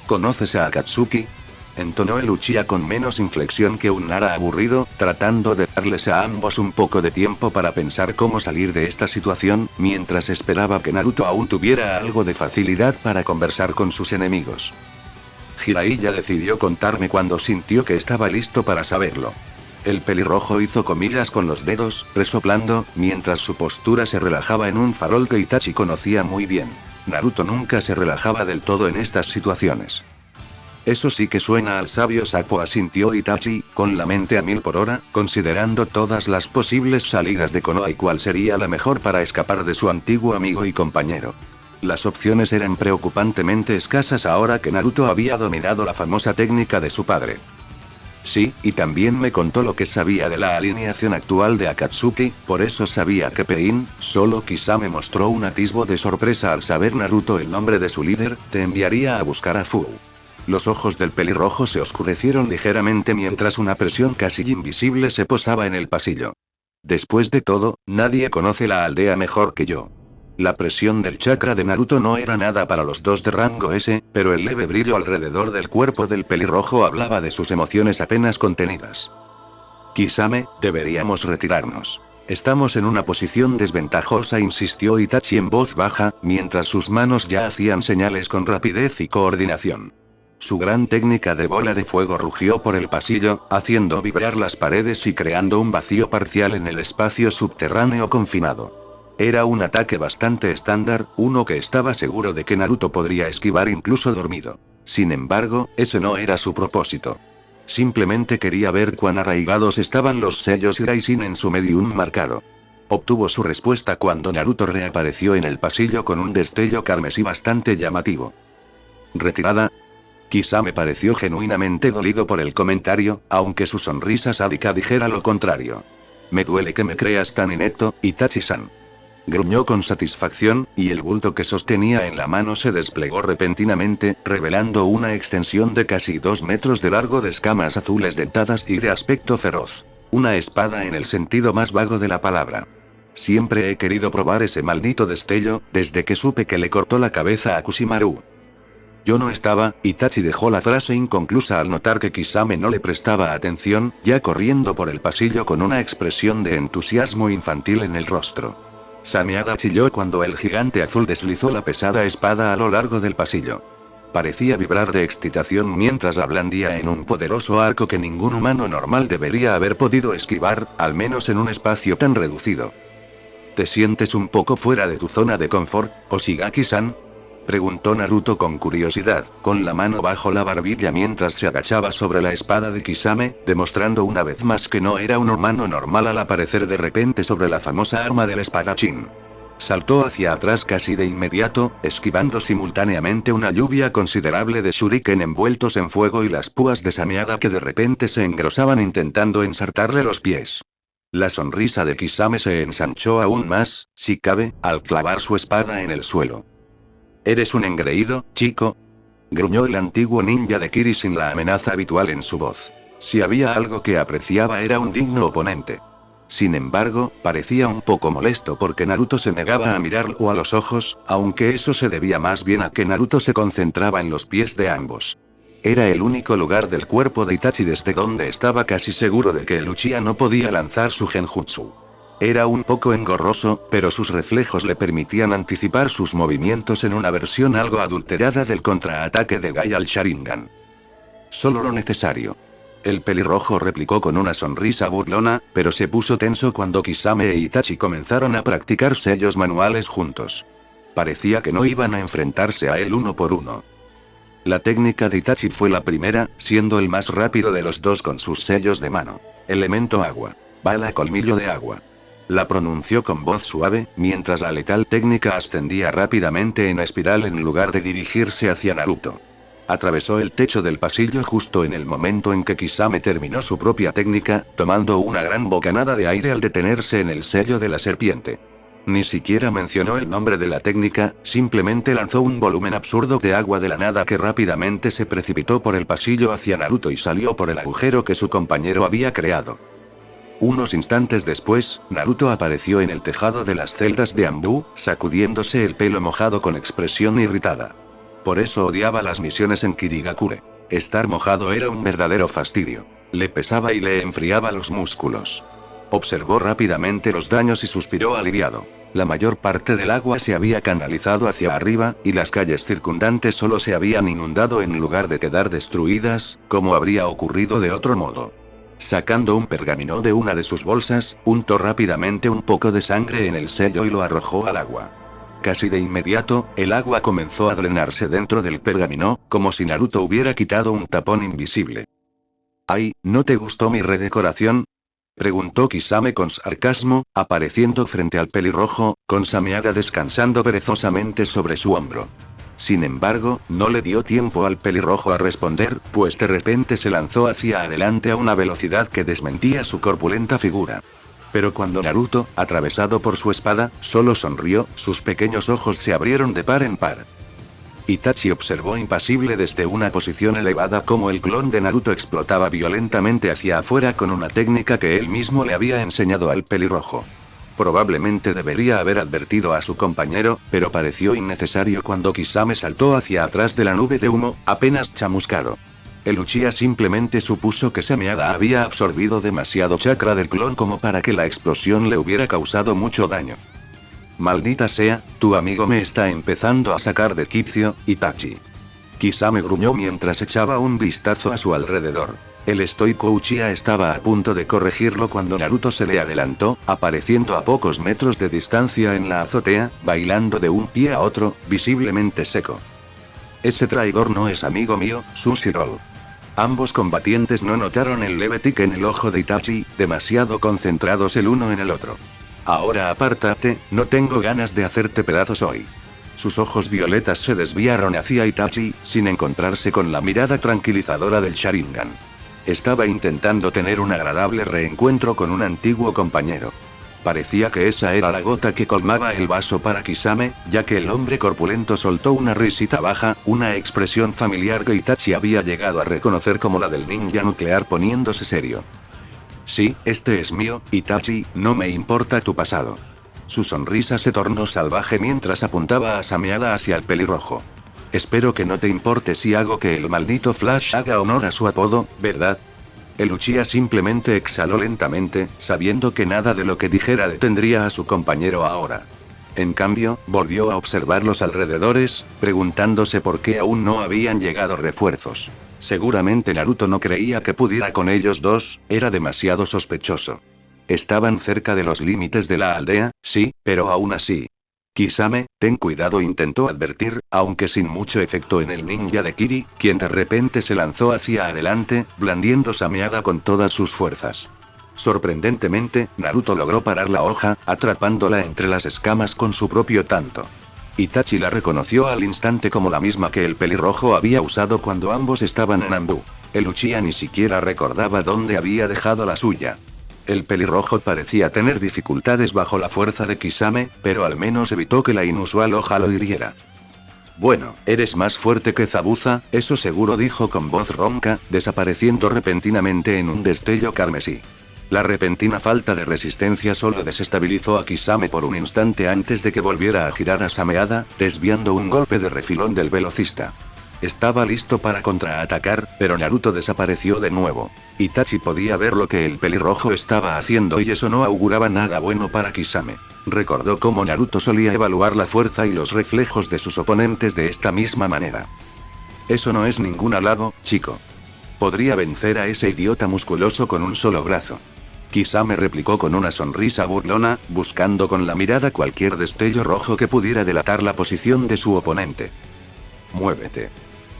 ¿Conoces a Akatsuki?, entonó el Uchiha con menos inflexión que un Nara aburrido, tratando de darles a ambos un poco de tiempo para pensar cómo salir de esta situación, mientras esperaba que Naruto aún tuviera algo de facilidad para conversar con sus enemigos. Jiraiya decidió contarme cuando sintió que estaba listo para saberlo. El pelirrojo hizo comillas con los dedos, resoplando, mientras su postura se relajaba en un farol que Itachi conocía muy bien. Naruto nunca se relajaba del todo en estas situaciones. Eso sí que suena al sabio sapo, asintió Itachi, con la mente a 1000 por hora, considerando todas las posibles salidas de Konoha y cuál sería la mejor para escapar de su antiguo amigo y compañero. Las opciones eran preocupantemente escasas ahora que Naruto había dominado la famosa técnica de su padre. Sí, y también me contó lo que sabía de la alineación actual de Akatsuki, por eso sabía que Pain, solo Kisame mostró un atisbo de sorpresa al saber Naruto el nombre de su líder, te enviaría a buscar a Fu. Los ojos del pelirrojo se oscurecieron ligeramente mientras una presión casi invisible se posaba en el pasillo. Después de todo, nadie conoce la aldea mejor que yo. La presión del chakra de Naruto no era nada para los dos de rango S, pero el leve brillo alrededor del cuerpo del pelirrojo hablaba de sus emociones apenas contenidas. Kisame, deberíamos retirarnos. Estamos en una posición desventajosa, insistió Itachi en voz baja, mientras sus manos ya hacían señales con rapidez y coordinación. Su gran técnica de bola de fuego rugió por el pasillo, haciendo vibrar las paredes y creando un vacío parcial en el espacio subterráneo confinado. Era un ataque bastante estándar, uno que estaba seguro de que Naruto podría esquivar incluso dormido. Sin embargo, ese no era su propósito. Simplemente quería ver cuán arraigados estaban los sellos Iraisin en su medium marcado. Obtuvo su respuesta cuando Naruto reapareció en el pasillo con un destello carmesí bastante llamativo. ¿Retirada? Kisame pareció genuinamente dolido por el comentario, aunque su sonrisa sádica dijera lo contrario. Me duele que me creas tan inepto, Itachi-san. Gruñó con satisfacción, y el bulto que sostenía en la mano se desplegó repentinamente, revelando una extensión de casi 2 metros de largo de escamas azules dentadas y de aspecto feroz. Una espada en el sentido más vago de la palabra. Siempre he querido probar ese maldito destello, desde que supe que le cortó la cabeza a Kushimaru. Yo no estaba, Itachi dejó la frase inconclusa al notar que Kisame no le prestaba atención, ya corriendo por el pasillo con una expresión de entusiasmo infantil en el rostro. Sameada chilló cuando el gigante azul deslizó la pesada espada a lo largo del pasillo. Parecía vibrar de excitación mientras la blandía en un poderoso arco que ningún humano normal debería haber podido esquivar, al menos en un espacio tan reducido. ¿Te sientes un poco fuera de tu zona de confort, Oshigaki-san?, preguntó Naruto con curiosidad, con la mano bajo la barbilla mientras se agachaba sobre la espada de Kisame, demostrando una vez más que no era un humano normal al aparecer de repente sobre la famosa arma del espadachín. Saltó hacia atrás casi de inmediato, esquivando simultáneamente una lluvia considerable de shuriken envueltos en fuego y las púas de Sameada que de repente se engrosaban intentando ensartarle los pies. La sonrisa de Kisame se ensanchó aún más, si cabe, al clavar su espada en el suelo. ¿Eres un engreído, chico?, gruñó el antiguo ninja de Kiri sin la amenaza habitual en su voz. Si había algo que apreciaba era un digno oponente. Sin embargo, parecía un poco molesto porque Naruto se negaba a mirarlo a los ojos, aunque eso se debía más bien a que Naruto se concentraba en los pies de ambos. Era el único lugar del cuerpo de Itachi desde donde estaba casi seguro de que el Uchiha no podía lanzar su genjutsu. Era un poco engorroso, pero sus reflejos le permitían anticipar sus movimientos en una versión algo adulterada del contraataque de Gai al Sharingan. Solo lo necesario. El pelirrojo replicó con una sonrisa burlona, pero se puso tenso cuando Kisame e Itachi comenzaron a practicar sellos manuales juntos. Parecía que no iban a enfrentarse a él uno por uno. La técnica de Itachi fue la primera, siendo el más rápido de los dos con sus sellos de mano. Elemento agua. Bala colmillo de agua. La pronunció con voz suave, mientras la letal técnica ascendía rápidamente en espiral en lugar de dirigirse hacia Naruto. Atravesó el techo del pasillo justo en el momento en que Kisame terminó su propia técnica, tomando una gran bocanada de aire al detenerse en el sello de la serpiente. Ni siquiera mencionó el nombre de la técnica, simplemente lanzó un volumen absurdo de agua de la nada que rápidamente se precipitó por el pasillo hacia Naruto y salió por el agujero que su compañero había creado. Unos instantes después, Naruto apareció en el tejado de las celdas de Anbu, sacudiéndose el pelo mojado con expresión irritada. Por eso odiaba las misiones en Kirigakure. Estar mojado era un verdadero fastidio. Le pesaba y le enfriaba los músculos. Observó rápidamente los daños y suspiró aliviado. La mayor parte del agua se había canalizado hacia arriba, y las calles circundantes solo se habían inundado en lugar de quedar destruidas, como habría ocurrido de otro modo. Sacando un pergamino de una de sus bolsas, untó rápidamente un poco de sangre en el sello y lo arrojó al agua. Casi de inmediato, el agua comenzó a drenarse dentro del pergamino, como si Naruto hubiera quitado un tapón invisible. «Ay, ¿no te gustó mi redecoración?», preguntó Kisame con sarcasmo, apareciendo frente al pelirrojo, con Sameada descansando perezosamente sobre su hombro. Sin embargo, no le dio tiempo al pelirrojo a responder, pues de repente se lanzó hacia adelante a una velocidad que desmentía su corpulenta figura. Pero cuando Naruto, atravesado por su espada, solo sonrió, sus pequeños ojos se abrieron de par en par. Itachi observó impasible desde una posición elevada cómo el clon de Naruto explotaba violentamente hacia afuera con una técnica que él mismo le había enseñado al pelirrojo. Probablemente debería haber advertido a su compañero, pero pareció innecesario cuando Kisame saltó hacia atrás de la nube de humo, apenas chamuscado. El Uchiha simplemente supuso que Sameada había absorbido demasiado chakra del clon como para que la explosión le hubiera causado mucho daño. «Maldita sea, tu amigo me está empezando a sacar de quicio, Itachi». Kisame gruñó mientras echaba un vistazo a su alrededor. El estoico Uchiha estaba a punto de corregirlo cuando Naruto se le adelantó, apareciendo a pocos metros de distancia en la azotea, bailando de un pie a otro, visiblemente seco. «Ese traidor no es amigo mío, Sushiro». Ambos combatientes no notaron el leve tic en el ojo de Itachi, demasiado concentrados el uno en el otro. «Ahora apártate, no tengo ganas de hacerte pedazos hoy». Sus ojos violetas se desviaron hacia Itachi, sin encontrarse con la mirada tranquilizadora del Sharingan. Estaba intentando tener un agradable reencuentro con un antiguo compañero. Parecía que esa era la gota que colmaba el vaso para Kisame, ya que el hombre corpulento soltó una risita baja, una expresión familiar que Itachi había llegado a reconocer como la del ninja nuclear poniéndose serio. «Sí, este es mío, Itachi, no me importa tu pasado». Su sonrisa se tornó salvaje mientras apuntaba a Sameada hacia el pelirrojo. «Espero que no te importe si hago que el maldito Flash haga honor a su apodo, ¿verdad?». El Uchiha simplemente exhaló lentamente, sabiendo que nada de lo que dijera detendría a su compañero ahora. En cambio, volvió a observar los alrededores, preguntándose por qué aún no habían llegado refuerzos. Seguramente Naruto no creía que pudiera con ellos dos, era demasiado sospechoso. Estaban cerca de los límites de la aldea, sí, pero aún así. «Kisame, ten cuidado», intentó advertir, aunque sin mucho efecto en el ninja de Kiri, quien de repente se lanzó hacia adelante, blandiendo Sameada con todas sus fuerzas. Sorprendentemente, Naruto logró parar la hoja, atrapándola entre las escamas con su propio tanto. Itachi la reconoció al instante como la misma que el pelirrojo había usado cuando ambos estaban en Anbu. El Uchiha ni siquiera recordaba dónde había dejado la suya. El pelirrojo parecía tener dificultades bajo la fuerza de Kisame, pero al menos evitó que la inusual hoja lo hiriera. «Bueno, eres más fuerte que Zabuza, eso seguro», dijo con voz ronca, desapareciendo repentinamente en un destello carmesí. La repentina falta de resistencia solo desestabilizó a Kisame por un instante antes de que volviera a girar a Sameada, desviando un golpe de refilón del velocista. Estaba listo para contraatacar, pero Naruto desapareció de nuevo. Itachi podía ver lo que el pelirrojo estaba haciendo y eso no auguraba nada bueno para Kisame. Recordó cómo Naruto solía evaluar la fuerza y los reflejos de sus oponentes de esta misma manera. «Eso no es ningún halago, chico. Podría vencer a ese idiota musculoso con un solo brazo». Kisame replicó con una sonrisa burlona, buscando con la mirada cualquier destello rojo que pudiera delatar la posición de su oponente. «Muévete».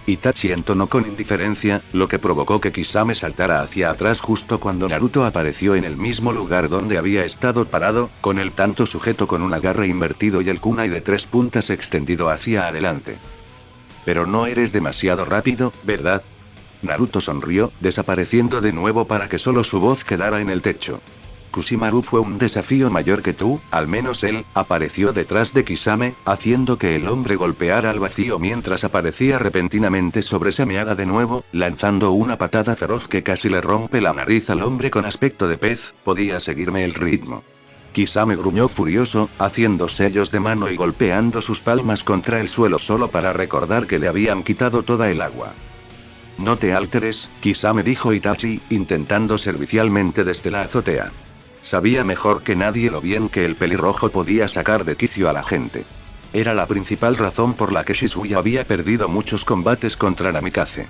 Itachi entonó con indiferencia, lo que provocó que Kisame saltara hacia atrás justo cuando Naruto apareció en el mismo lugar donde había estado parado, con el tanto sujeto con un agarre invertido y el kunai de 3 puntas extendido hacia adelante. Pero no eres demasiado rápido, ¿verdad? Naruto sonrió, desapareciendo de nuevo para que solo su voz quedara en el techo. Kushimaru fue un desafío mayor que tú, al menos él, apareció detrás de Kisame, haciendo que el hombre golpeara al vacío mientras aparecía repentinamente sobre Sameada de nuevo, lanzando una patada feroz que casi le rompe la nariz al hombre con aspecto de pez. Podía seguirme el ritmo. Kisame gruñó furioso, haciendo sellos de mano y golpeando sus palmas contra el suelo solo para recordar que le habían quitado toda el agua. No te alteres, Kisame, dijo Itachi, intentando servicialmente desde la azotea. Sabía mejor que nadie lo bien que el pelirrojo podía sacar de quicio a la gente. Era la principal razón por la que Shizuya había perdido muchos combates contra Namikaze.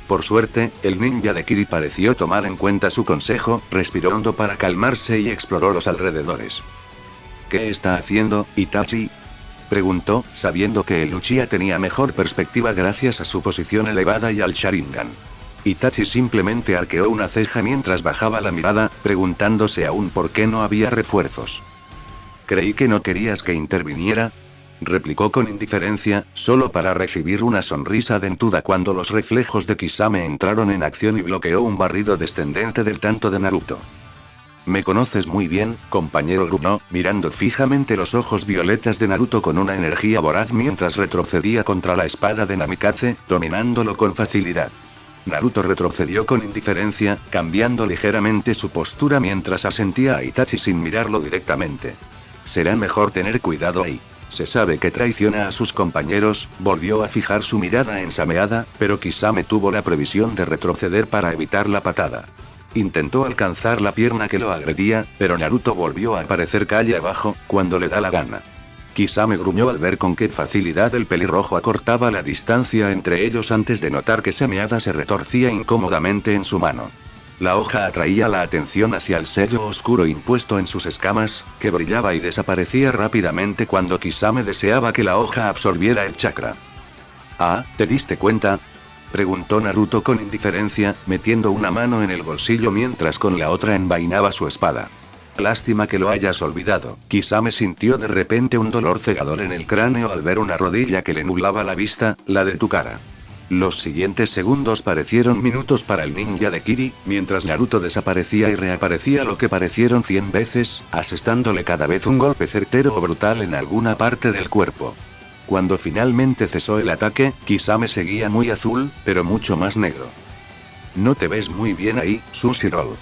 Por suerte, el ninja de Kiri pareció tomar en cuenta su consejo, respiró hondo para calmarse y exploró los alrededores. ¿Qué está haciendo, Itachi?, preguntó, sabiendo que el Uchiha tenía mejor perspectiva gracias a su posición elevada y al Sharingan. Itachi simplemente arqueó una ceja mientras bajaba la mirada, preguntándose aún por qué no había refuerzos. «Creí que no querías que interviniera», replicó con indiferencia, solo para recibir una sonrisa dentuda cuando los reflejos de Kisame entraron en acción y bloqueó un barrido descendente del tanto de Naruto. «Me conoces muy bien, compañero», gruñó, mirando fijamente los ojos violetas de Naruto con una energía voraz mientras retrocedía contra la espada de Namikaze, dominándolo con facilidad. Naruto retrocedió con indiferencia, cambiando ligeramente su postura mientras asentía a Itachi sin mirarlo directamente. «Será mejor tener cuidado ahí. Se sabe que traiciona a sus compañeros», volvió a fijar su mirada en Sameada, pero Kisame tuvo la previsión de retroceder para evitar la patada. Intentó alcanzar la pierna que lo agredía, pero Naruto volvió a aparecer calle abajo, cuando le da la gana. Kisame gruñó al ver con qué facilidad el pelirrojo acortaba la distancia entre ellos antes de notar que Sameada se retorcía incómodamente en su mano. La hoja atraía la atención hacia el sello oscuro impuesto en sus escamas, que brillaba y desaparecía rápidamente cuando Kisame deseaba que la hoja absorbiera el chakra. «Ah, ¿te diste cuenta?», preguntó Naruto con indiferencia, metiendo una mano en el bolsillo mientras con la otra envainaba su espada. «Lástima que lo hayas olvidado». Kisame sintió de repente un dolor cegador en el cráneo al ver una rodilla que le nublaba la vista, la de tu cara. Los siguientes segundos parecieron minutos para el ninja de Kiri, mientras Naruto desaparecía y reaparecía lo que parecieron 100 veces, asestándole cada vez un golpe certero o brutal en alguna parte del cuerpo. Cuando finalmente cesó el ataque, Kisame seguía muy azul, pero mucho más negro. «No te ves muy bien ahí, Sushiro».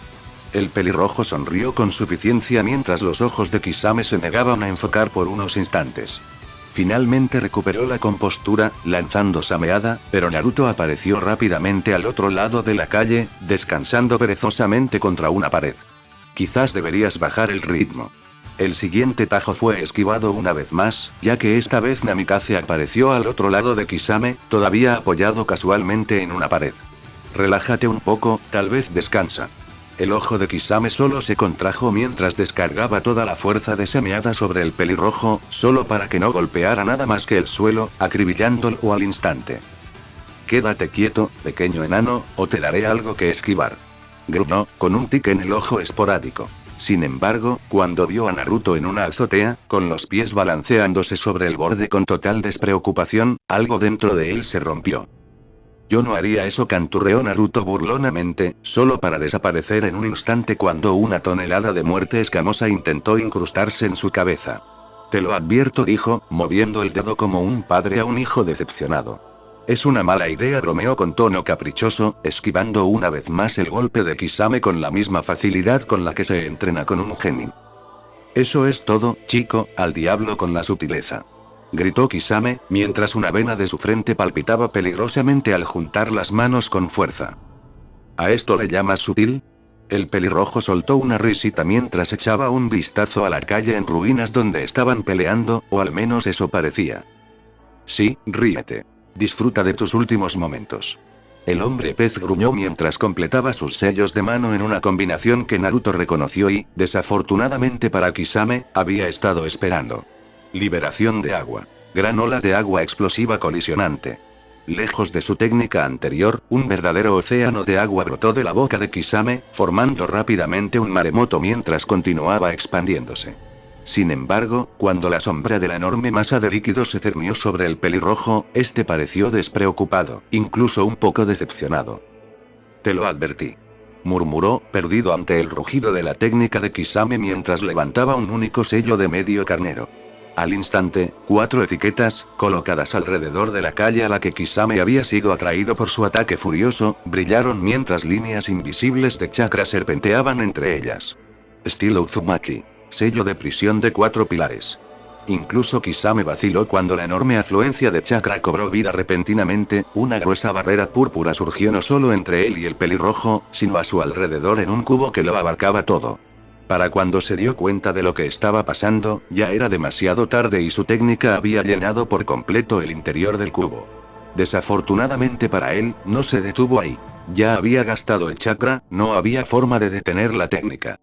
El pelirrojo sonrió con suficiencia mientras los ojos de Kisame se negaban a enfocar por unos instantes. Finalmente recuperó la compostura, lanzando Sameada, pero Naruto apareció rápidamente al otro lado de la calle, descansando perezosamente contra una pared. «Quizás deberías bajar el ritmo». El siguiente tajo fue esquivado una vez más, ya que esta vez Namikaze apareció al otro lado de Kisame, todavía apoyado casualmente en una pared. «Relájate un poco, tal vez descansa». El ojo de Kisame solo se contrajo mientras descargaba toda la fuerza de Sameada sobre el pelirrojo, solo para que no golpeara nada más que el suelo, acribillándolo al instante. «Quédate quieto, pequeño enano, o te daré algo que esquivar», gruñó, con un tic en el ojo esporádico. Sin embargo, cuando vio a Naruto en una azotea, con los pies balanceándose sobre el borde con total despreocupación, algo dentro de él se rompió. «Yo no haría eso», canturreó Naruto burlonamente, solo para desaparecer en un instante cuando una tonelada de muerte escamosa intentó incrustarse en su cabeza. «Te lo advierto», dijo, moviendo el dedo como un padre a un hijo decepcionado. «Es una mala idea», bromeó con tono caprichoso, esquivando una vez más el golpe de Kisame con la misma facilidad con la que se entrena con un genin. «Eso es todo, chico, al diablo con la sutileza», gritó Kisame, mientras una vena de su frente palpitaba peligrosamente al juntar las manos con fuerza. «¿A esto le llamas sutil?». El pelirrojo soltó una risita mientras echaba un vistazo a la calle en ruinas donde estaban peleando, o al menos eso parecía. «Sí, ríete. Disfruta de tus últimos momentos». El hombre pez gruñó mientras completaba sus sellos de mano en una combinación que Naruto reconoció y, desafortunadamente para Kisame, había estado esperando. Liberación de agua. Gran ola de agua explosiva colisionante. Lejos de su técnica anterior, un verdadero océano de agua brotó de la boca de Kisame, formando rápidamente un maremoto mientras continuaba expandiéndose. Sin embargo, cuando la sombra de la enorme masa de líquido se cernió sobre el pelirrojo, este pareció despreocupado, incluso un poco decepcionado. «Te lo advertí», murmuró, perdido ante el rugido de la técnica de Kisame mientras levantaba un único sello de medio carnero. Al instante, 4 etiquetas, colocadas alrededor de la calle a la que Kisame había sido atraído por su ataque furioso, brillaron mientras líneas invisibles de chakra serpenteaban entre ellas. Estilo Uzumaki. Sello de prisión de 4 pilares. Incluso Kisame vaciló cuando la enorme afluencia de chakra cobró vida repentinamente, una gruesa barrera púrpura surgió no solo entre él y el pelirrojo, sino a su alrededor en un cubo que lo abarcaba todo. Para cuando se dio cuenta de lo que estaba pasando, ya era demasiado tarde y su técnica había llenado por completo el interior del cubo. Desafortunadamente para él, no se detuvo ahí. Ya había gastado el chakra, no había forma de detener la técnica.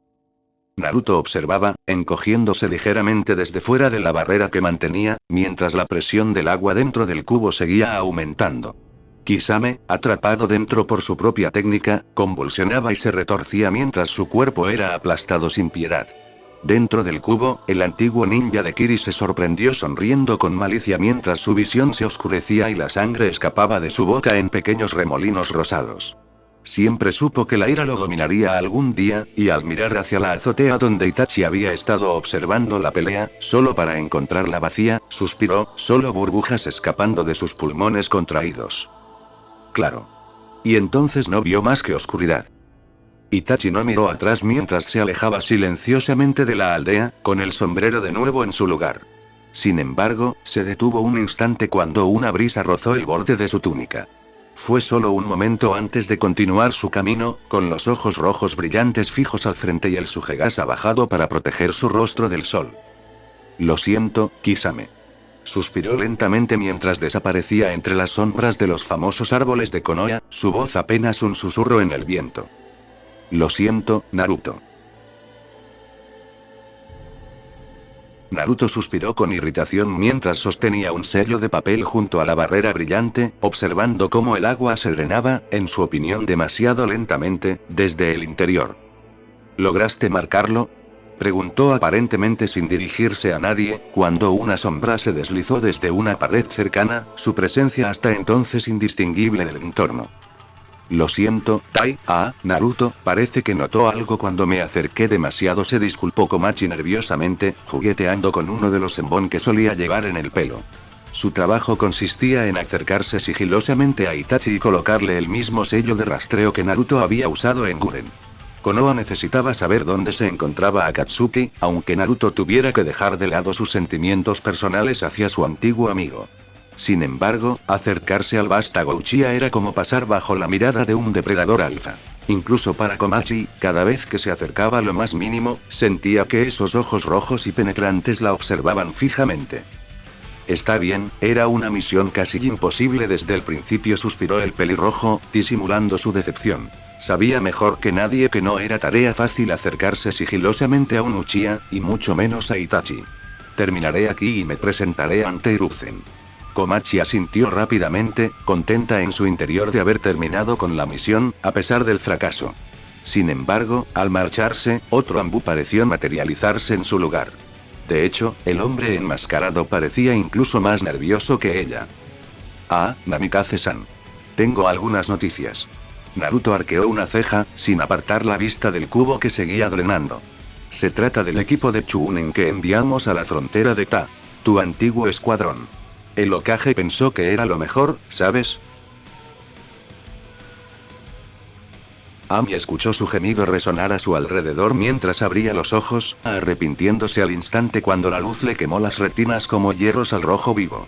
Naruto observaba, encogiéndose ligeramente desde fuera de la barrera que mantenía, mientras la presión del agua dentro del cubo seguía aumentando. Kisame, atrapado dentro por su propia técnica, convulsionaba y se retorcía mientras su cuerpo era aplastado sin piedad. Dentro del cubo, el antiguo ninja de Kiri se sorprendió sonriendo con malicia mientras su visión se oscurecía y la sangre escapaba de su boca en pequeños remolinos rosados. Siempre supo que la ira lo dominaría algún día, y al mirar hacia la azotea donde Itachi había estado observando la pelea, solo para encontrarla vacía, suspiró, solo burbujas escapando de sus pulmones contraídos. Claro. Y entonces no vio más que oscuridad. Itachi no miró atrás mientras se alejaba silenciosamente de la aldea, con el sombrero de nuevo en su lugar. Sin embargo, se detuvo un instante cuando una brisa rozó el borde de su túnica. Fue solo un momento antes de continuar su camino, con los ojos rojos brillantes fijos al frente y el sujegasa bajado para proteger su rostro del sol. Lo siento, Kisame. Suspiró lentamente mientras desaparecía entre las sombras de los famosos árboles de Konoha, su voz apenas un susurro en el viento. Lo siento, Naruto. Naruto suspiró con irritación mientras sostenía un sello de papel junto a la barrera brillante, observando cómo el agua se drenaba, en su opinión demasiado lentamente, desde el interior. ¿Lograste marcarlo?, preguntó aparentemente sin dirigirse a nadie, cuando una sombra se deslizó desde una pared cercana, su presencia hasta entonces indistinguible del entorno. Lo siento, Naruto, parece que notó algo cuando me acerqué demasiado, se disculpó Komachi nerviosamente, jugueteando con uno de los embón que solía llevar en el pelo. Su trabajo consistía en acercarse sigilosamente a Itachi y colocarle el mismo sello de rastreo que Naruto había usado en Guren. Konoha necesitaba saber dónde se encontraba Akatsuki, aunque Naruto tuviera que dejar de lado sus sentimientos personales hacia su antiguo amigo. Sin embargo, acercarse al vástago Uchiha era como pasar bajo la mirada de un depredador alfa. Incluso para Komachi, cada vez que se acercaba lo más mínimo, sentía que esos ojos rojos y penetrantes la observaban fijamente. Está bien, era una misión casi imposible desde el principio, suspiró el pelirrojo, disimulando su decepción. Sabía mejor que nadie que no era tarea fácil acercarse sigilosamente a un Uchiha, y mucho menos a Itachi. Terminaré aquí y me presentaré ante Hiruzen. Komachi asintió rápidamente, contenta en su interior de haber terminado con la misión, a pesar del fracaso. Sin embargo, al marcharse, otro Anbu pareció materializarse en su lugar. De hecho, el hombre enmascarado parecía incluso más nervioso que ella. Namikaze-san. Tengo algunas noticias. Naruto arqueó una ceja, sin apartar la vista del cubo que seguía drenando. Se trata del equipo de Chuunen que enviamos a la frontera de Ta, tu antiguo escuadrón. El Hokage pensó que era lo mejor, ¿sabes? Ami escuchó su gemido resonar a su alrededor mientras abría los ojos, arrepintiéndose al instante cuando la luz le quemó las retinas como hierros al rojo vivo.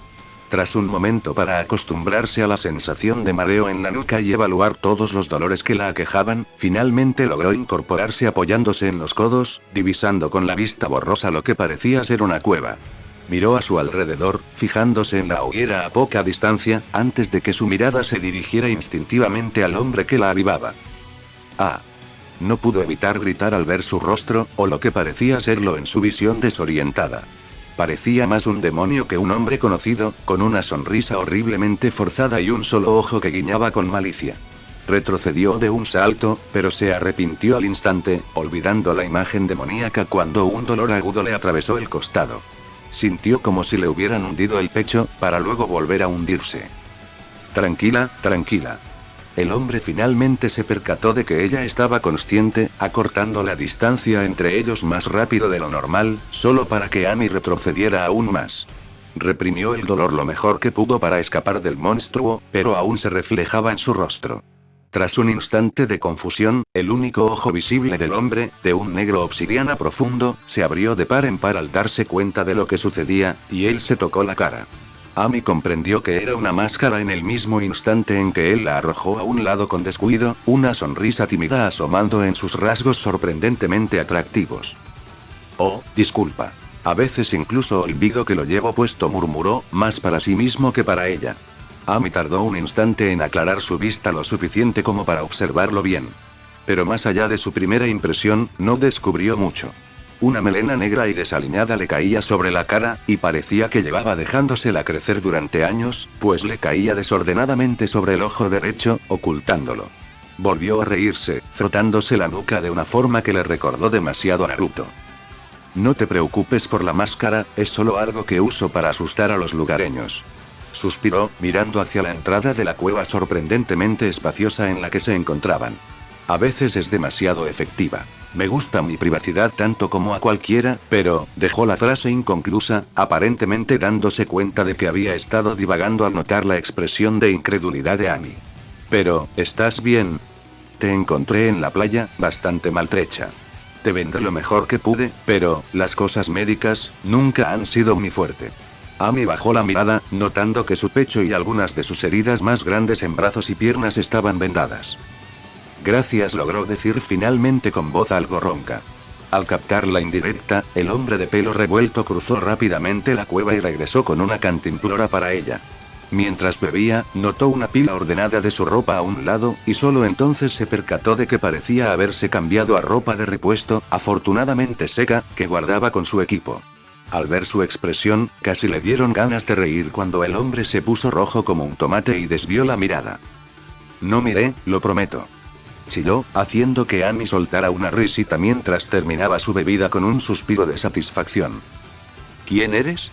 Tras un momento para acostumbrarse a la sensación de mareo en la nuca y evaluar todos los dolores que la aquejaban, finalmente logró incorporarse apoyándose en los codos, divisando con la vista borrosa lo que parecía ser una cueva. Miró a su alrededor, fijándose en la hoguera a poca distancia, antes de que su mirada se dirigiera instintivamente al hombre que la avivaba. No pudo evitar gritar al ver su rostro, o lo que parecía serlo en su visión desorientada. Parecía más un demonio que un hombre conocido, con una sonrisa horriblemente forzada y un solo ojo que guiñaba con malicia. Retrocedió de un salto, pero se arrepintió al instante, olvidando la imagen demoníaca cuando un dolor agudo le atravesó el costado. Sintió como si le hubieran hundido el pecho, para luego volver a hundirse. Tranquila, tranquila. El hombre finalmente se percató de que ella estaba consciente, acortando la distancia entre ellos más rápido de lo normal, solo para que Amy retrocediera aún más. Reprimió el dolor lo mejor que pudo para escapar del monstruo, pero aún se reflejaba en su rostro. Tras un instante de confusión, el único ojo visible del hombre, de un negro obsidiana profundo, se abrió de par en par al darse cuenta de lo que sucedía, y él se tocó la cara. Amy comprendió que era una máscara en el mismo instante en que él la arrojó a un lado con descuido, una sonrisa tímida asomando en sus rasgos sorprendentemente atractivos. Oh, disculpa. A veces incluso olvido que lo llevo puesto, murmuró, más para sí mismo que para ella. Amy tardó un instante en aclarar su vista lo suficiente como para observarlo bien. Pero más allá de su primera impresión, no descubrió mucho. Una melena negra y desaliñada le caía sobre la cara, y parecía que llevaba dejándosela crecer durante años, pues le caía desordenadamente sobre el ojo derecho, ocultándolo. Volvió a reírse, frotándose la nuca de una forma que le recordó demasiado a Naruto. No te preocupes por la máscara, es solo algo que uso para asustar a los lugareños. Suspiró, mirando hacia la entrada de la cueva sorprendentemente espaciosa en la que se encontraban. A veces es demasiado efectiva. Me gusta mi privacidad tanto como a cualquiera, pero, dejó la frase inconclusa, aparentemente dándose cuenta de que había estado divagando al notar la expresión de incredulidad de Amy. Pero, ¿estás bien? Te encontré en la playa, bastante maltrecha. Te vendré lo mejor que pude, pero, las cosas médicas, nunca han sido mi fuerte. Amy bajó la mirada, notando que su pecho y algunas de sus heridas más grandes en brazos y piernas estaban vendadas. Gracias, logró decir finalmente con voz algo ronca. Al captar la indirecta, el hombre de pelo revuelto cruzó rápidamente la cueva y regresó con una cantimplora para ella. Mientras bebía, notó una pila ordenada de su ropa a un lado, y solo entonces se percató de que parecía haberse cambiado a ropa de repuesto, afortunadamente seca, que guardaba con su equipo. Al ver su expresión, casi le dieron ganas de reír cuando el hombre se puso rojo como un tomate y desvió la mirada. No miré, lo prometo. Chilló, haciendo que Amy soltara una risita mientras terminaba su bebida con un suspiro de satisfacción. ¿Quién eres?,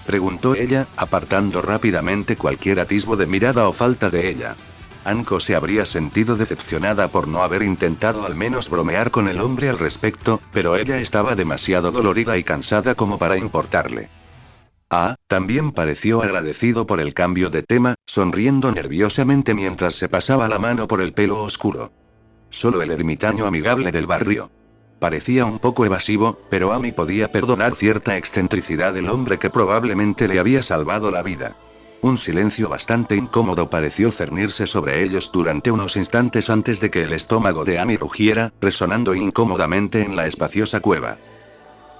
preguntó ella, apartando rápidamente cualquier atisbo de mirada o falta de ella. Anko se habría sentido decepcionada por no haber intentado al menos bromear con el hombre al respecto, pero ella estaba demasiado dolorida y cansada como para importarle. También pareció agradecido por el cambio de tema, sonriendo nerviosamente mientras se pasaba la mano por el pelo oscuro. Solo el ermitaño amigable del barrio. Parecía un poco evasivo, pero Amy podía perdonar cierta excentricidad del hombre que probablemente le había salvado la vida. Un silencio bastante incómodo pareció cernirse sobre ellos durante unos instantes antes de que el estómago de Amy rugiera, resonando incómodamente en la espaciosa cueva.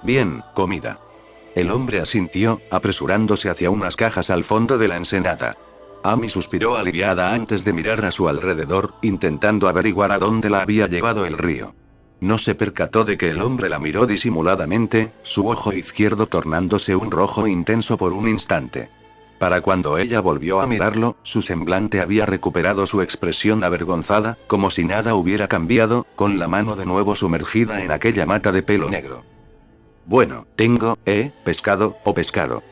Bien, comida. El hombre asintió, apresurándose hacia unas cajas al fondo de la ensenada. Amy suspiró aliviada antes de mirar a su alrededor, intentando averiguar a dónde la había llevado el río. No se percató de que el hombre la miró disimuladamente, su ojo izquierdo tornándose un rojo intenso por un instante. Para cuando ella volvió a mirarlo, su semblante había recuperado su expresión avergonzada, como si nada hubiera cambiado, con la mano de nuevo sumergida en aquella mata de pelo negro. Bueno, tengo, pescado, o pescado.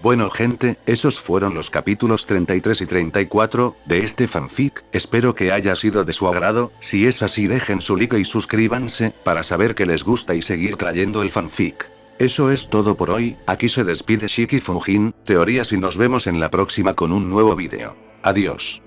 Bueno gente, esos fueron los capítulos 33 y 34, de este fanfic, espero que haya sido de su agrado, si es así dejen su like y suscríbanse, para saber que les gusta y seguir trayendo el fanfic. Eso es todo por hoy, aquí se despide Shiki Fujin, teorías y nos vemos en la próxima con un nuevo vídeo. Adiós.